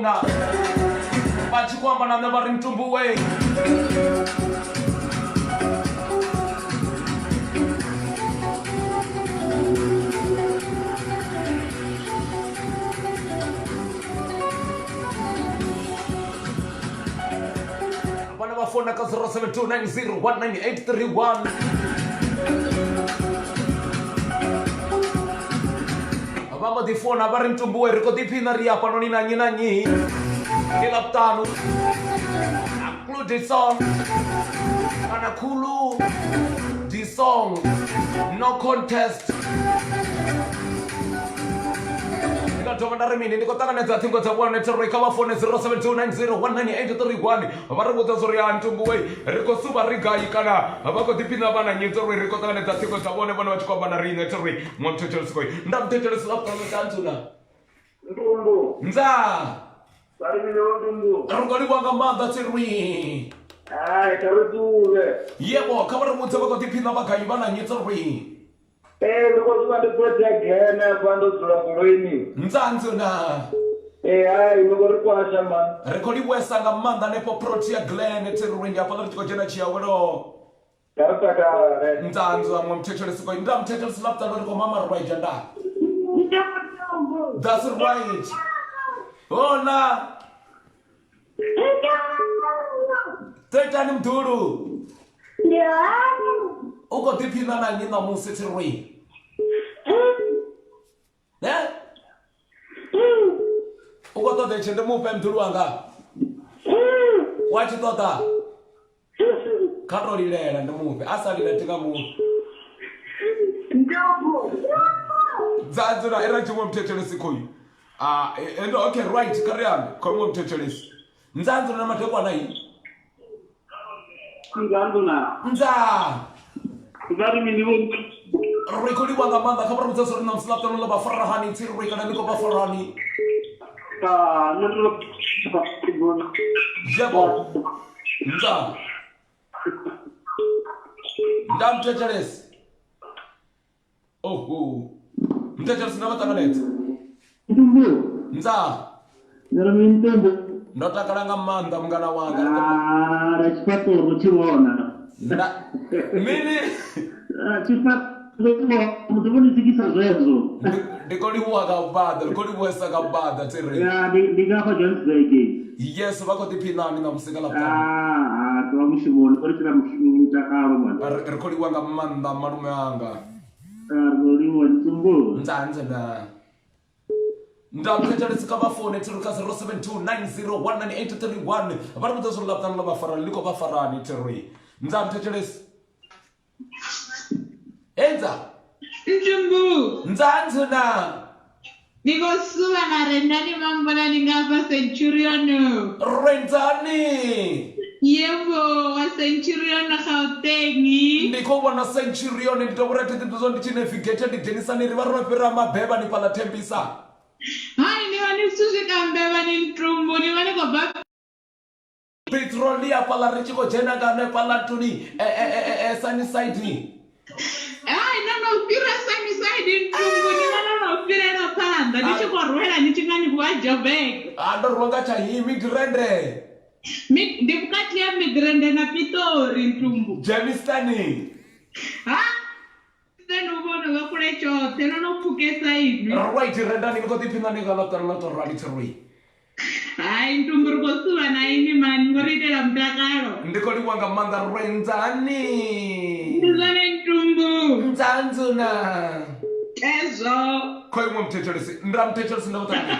phone vachikwamba na vari Ntumbu we vana va fona ka 0729019831 vama di fona vari Ntumbu we riko tiphina ri ya pano ni na nyi ke lavhuṱanu include song ana khulu the song no contest ndikatoma ndari mini ndiko tanganedza thingo dza vona network kha va fone 0729019831 va ri vhudza zwo ri ya Ntumbu we riko suva ri gai kana va ko tiphina vana nyito ri riko tanganedza thingo dza vona vona va chikwamba na ri network monthethelisikoi ndamthetheliso lavhuṱanu tantsula Ntumbu. ndza Ntumbu. rungoli wanga manda tsirwi Tarutuve. yebo kha va ri vhudza va ko tiphina va gai vana nyito ri Loko swi nga ti-project hena vanhu dzula golweni. ndzandzuna Hayi loko ri kwasha man. rekodi wesa nga manda nepo protea glen tsirwi apa ri tikojena chiyawelo Tarutakare. ndzandzwa mwamthetheliso ndamthetheliso lavhuṱanu riko mama right nda that's right ona tetani mdulu uko tiphina na nyi namusi tsirwi uko toda chende mupe mdulu wanga wachitoda karolilela ndimupe asalila tikamupe dzadzira era chimwe mthetheliso koyu and okay right kariyami komwe mthetheliso ndzandzira na matekwana yi ndza Ngari mini rekodi wanga manda kha vari vhudza zwo ri namusi lavhuṱanu la vafarahani tsirwi kana niko vafarani yebo ndza ndamthetheliso oho mthetheliso na va tanganedza ndza ndo takala nga manda mngana wanga Rachipatoro chivona. mini Mutibonisikisa zwezwo. ndikoliwa kabada ndikoliwesa kabada tsirwi Ndingapha Johannesburg. yes va ko tiphinani namusika lavhuṱanu Twa mushumoni uri tira mutakalo man. rikoliwa nga manda malume anga Roliwa Ntumbu. ndzandzana ndamthetheliso ka va fone tsirwi ka 0729019831 va ri vhudza zwo ri lavhuṱanu la vafarani liko vafarani tsirwi ndamthetheliso enza Ntumbu, ndzandzana niko suva na rendani mambona ningapa Centurion. renzani Yebo, wa Centurion na Gauteng. ndiko vona Centurion nditokurati tindizo ndichinevigate ndidenisani riva rinopera mabheva ni pala tembisa Hai, ni wani kusuzika mbeba ni Ntumbu, ni wani kwa baba. petrolia pala richiko jena gane pala tuni sunnyside Hai, no pira Sunnyside Ntumbu, ni wani pira na panda. Nicho kwa ruela, nicho ngani kwa Joburg. ando rwanga cha hii midrende Ndipukati ya Midrand na Pitori Ntumbu. Jamistani Ha? Then ubona wakule chote, no pukesa hivi. right rendani niko tipina ni lavhuṱanu la torali tsirwi Hai, Ntumbu riko suva na ini mani, ngoritela mtakalo. ndiko liwanga manda renzani Ndizane Ntumbu. ndzandzuna Ezo. khoimwe mthetheliso ndamthetheliso lavhuṱanu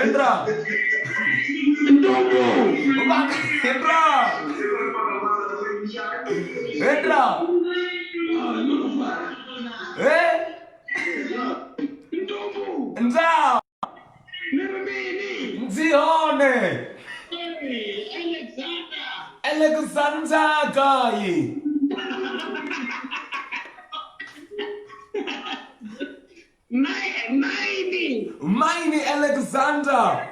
Endra Ntumbu. Endra nza nzihone Alexander Gayi Maini Alexander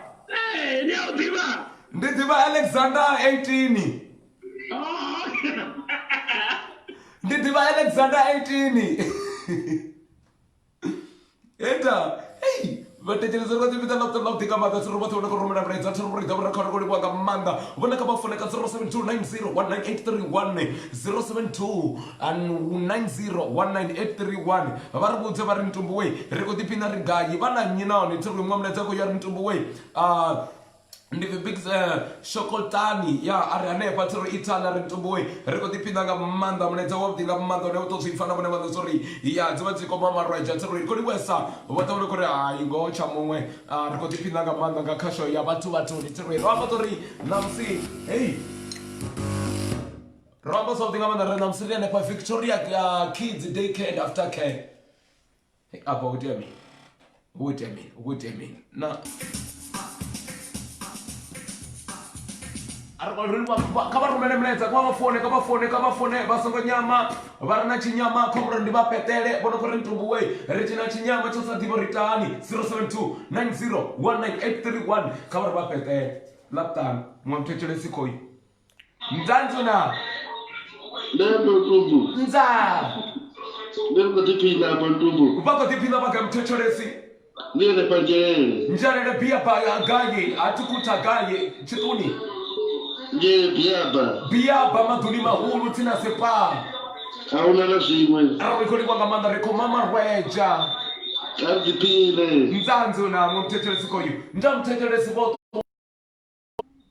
ndidziva Alexander 18 ndidziva Alexander 18 Nja. Hey. Vatethelezi ri tivita na tika manda swi ri va thona ku rhumela mlaetsa swi ri rita ra khona ku liwa ka manda vona ka va fona ka 0729019831 0729019831 va ri vutse va ri Ntumbu we ri ku tiphina ri gayi va na nyina ni tiri mwa mlaetsa ko ya ri Ntumbu we ndi big shokotani ya ari anepa tsiro itala ri Ntumbu we ri ku tiphina nga manda mlaetsa wa dinga manda ne to swi fana vona va sorry ya dziva tsi koma marwaja tsiro ko li wesa va ta vona ku ri hayi ngo cha mumwe ri ku tiphina nga manda nga khasho ya bathu ni tsiro ro va to ri namsi hey Rombo something I'm gonna run Syrian for Victoria kids daycare after care. Hey, about me. What do you mean? No. Kaba rumene mleta kwa phone basongo nyama varana chinyama komro ndi bapetele bono kore Ntumbu we rechina chinyama chosa dibo ritani 0729019831 kaba bapetele laptop mwamtechele sikoi Nzanzuna Nendo Ntumbu. Nza. Nendo tipina pa Ntumbu. Bako tipina baka mtecholesi. Nene panje. Njane pia pa gaye atukuta gaye chituni. Je biaba. Biaba maduni mahulu tina sepa. Hauna na zimwe. Arikoli kwa manda reko mama weja. Aripile. Nzanzuna mwamtecholesi koyu. Njamtecholesi voto.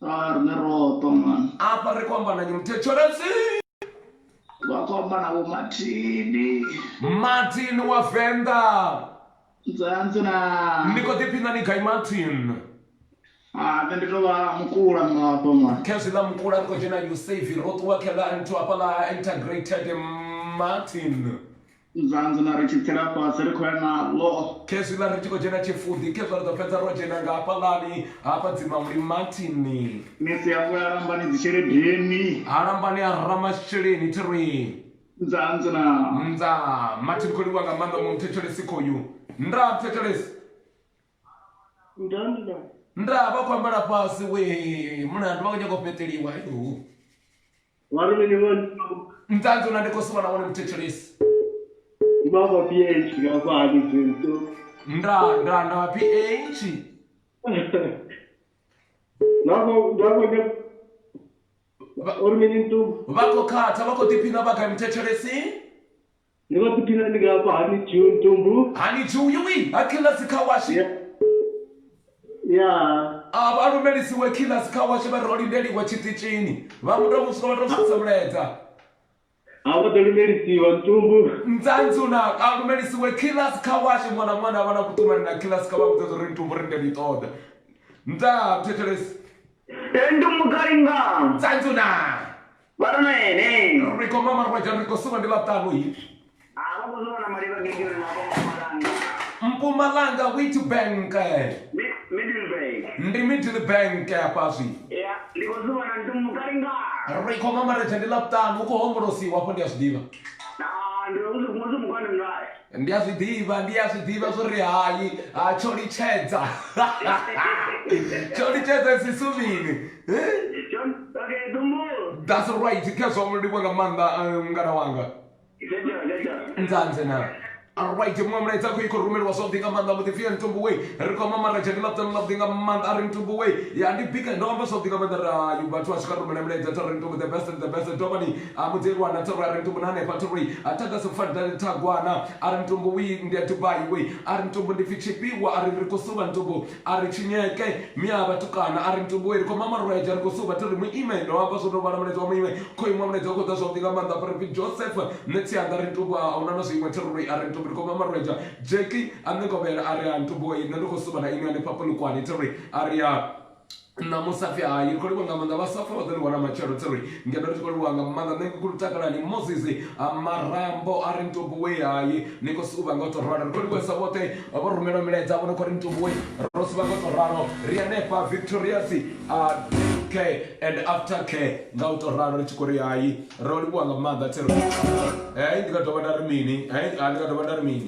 Neroto man. Apa rekwamba na nyumtecholesi. Wakomba na umatini. Martin wa Venda. Nzanzuna. Niko tipina ni kai Martin. Nenditoba mkula mwapo man. Kesi la mkula niko jina Yusefi. Rotu wake la apala integrated Martin. Nzanzuna richitela pa serikwana lo. Kesi la richiko jina chifudi. Kesi la tofeta rojena nga apala ni hapa zima mli Martin. Nisi yangu ya rambani zishere deni. Arambani arama shireni tiri. Nzanzuna. Nza. Martin kuli wanga manda mumtecholesi koyu. Ndra mtecholesi. Nzanzuna. Ndra bakwambala pasi we. Muna ndwa kwenye kopeteliwa. Warume ni wani. Nzanzuna ndiko suwa na wani mtecholesi. Ibaba PH kwa zinto. Ndra PH. Nako ormeni Ntumbu. Bako kata bako tipina baka mtecholesi. Niko tipina niga pa hani Ntumbu. Hani yuwi akila sikawashi. Yeah. Abarumelisi we kila sikawashi baroli ndeli wa chitichini. Bamudo musoko batomsamleta. Abadolimeli wa Ntumbu. Nzanzuna arumelisi we kila sikawashi mwana wana kutuma na kila sikawa mtoto Ntumbu ndeli toda. Nda mtecholesi. Ntumbu karinga. Nzanzuna. Barana ene. Riko mama rwaja riko suma ndila tanu hii. Abakuzo na mariba gingiro na Mpumalanga. Mpumalanga Wheat Bank. Middle Bank. Ndi Middle Bank pasi. Yeah, likozuwa na Ntumbu karinga. Riko mama rwaja ndila tanu uko homorosi wapo ndi asidiva. Ndio uzo mkwani mlaye. Ndiyazidiva zori hayi choli chedza. Choli chedza sisuvini. Okay, Ntumbu. That's right. Keso mliwanga manda ngana wanga. Nzanzena. Alright, mama ita ko ikorumeli wasodinga manda mutifia Ntumbu we. Riko mama racheni laptop lapdinga manda ari Ntumbu we. Ya ndi bika ndo amba sodinga manda yubatu ashikaru mlemle tatara Ntumbu the best tobani amutirwa na tatara Ntumbu nane paturi ataga sufada tagwana ari Ntumbu we ndi Dubai we. Ari Ntumbu ndi fichipiwa ari rikosuba Ntumbu ari chinyeke mia batukana ari Ntumbu we riko mama raja rikosuba turi mu email ndo amba sodo bana mlezo mu email ko imwe mlezo ko tasodinga manda para Joseph netsi andari Ntumbu onano siwe turi ari Ntumbu ko mama reja Jackie anekobera area Ntumbu nando kusuba na email papulu kwani tiri area na musafi ayi ko libanga manda basafa wadali wana macharo tiri ngendo ko libanga manda neko kulutakala ni Moses amarambo ari Ntumbu ayi niko suba ngoto rara ko libesa bote abarumero mileza bono ko Ntumbu rosuba ngoto raro rianepa victorious K and after K ngauto raro chikori ayi roli bwanga manda tiri ndika tobandar mini ndika tobandar mini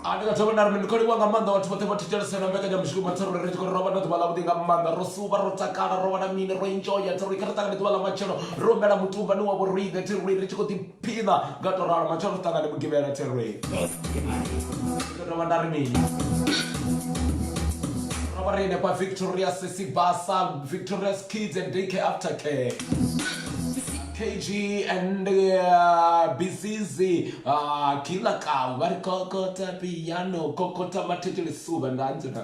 Andika tobana rimi ndikoli wanga manda watu wote vaticheresena mbeka mshiku matsaro reti ko roba natu bala budinga manda rosuba rotakala roba na mine ro enjoy ataro ikarata ni twala machero romela mutumba ni wabo read the read chiko tipina gato rara machero tanga ni mugibera terre roba ndarimi roba rene pa Victoria's Sibasa Victoria's Kids and Daycare Aftercare KG and BCZ kila ka vari kokota piano kokota matitili suba ndanjira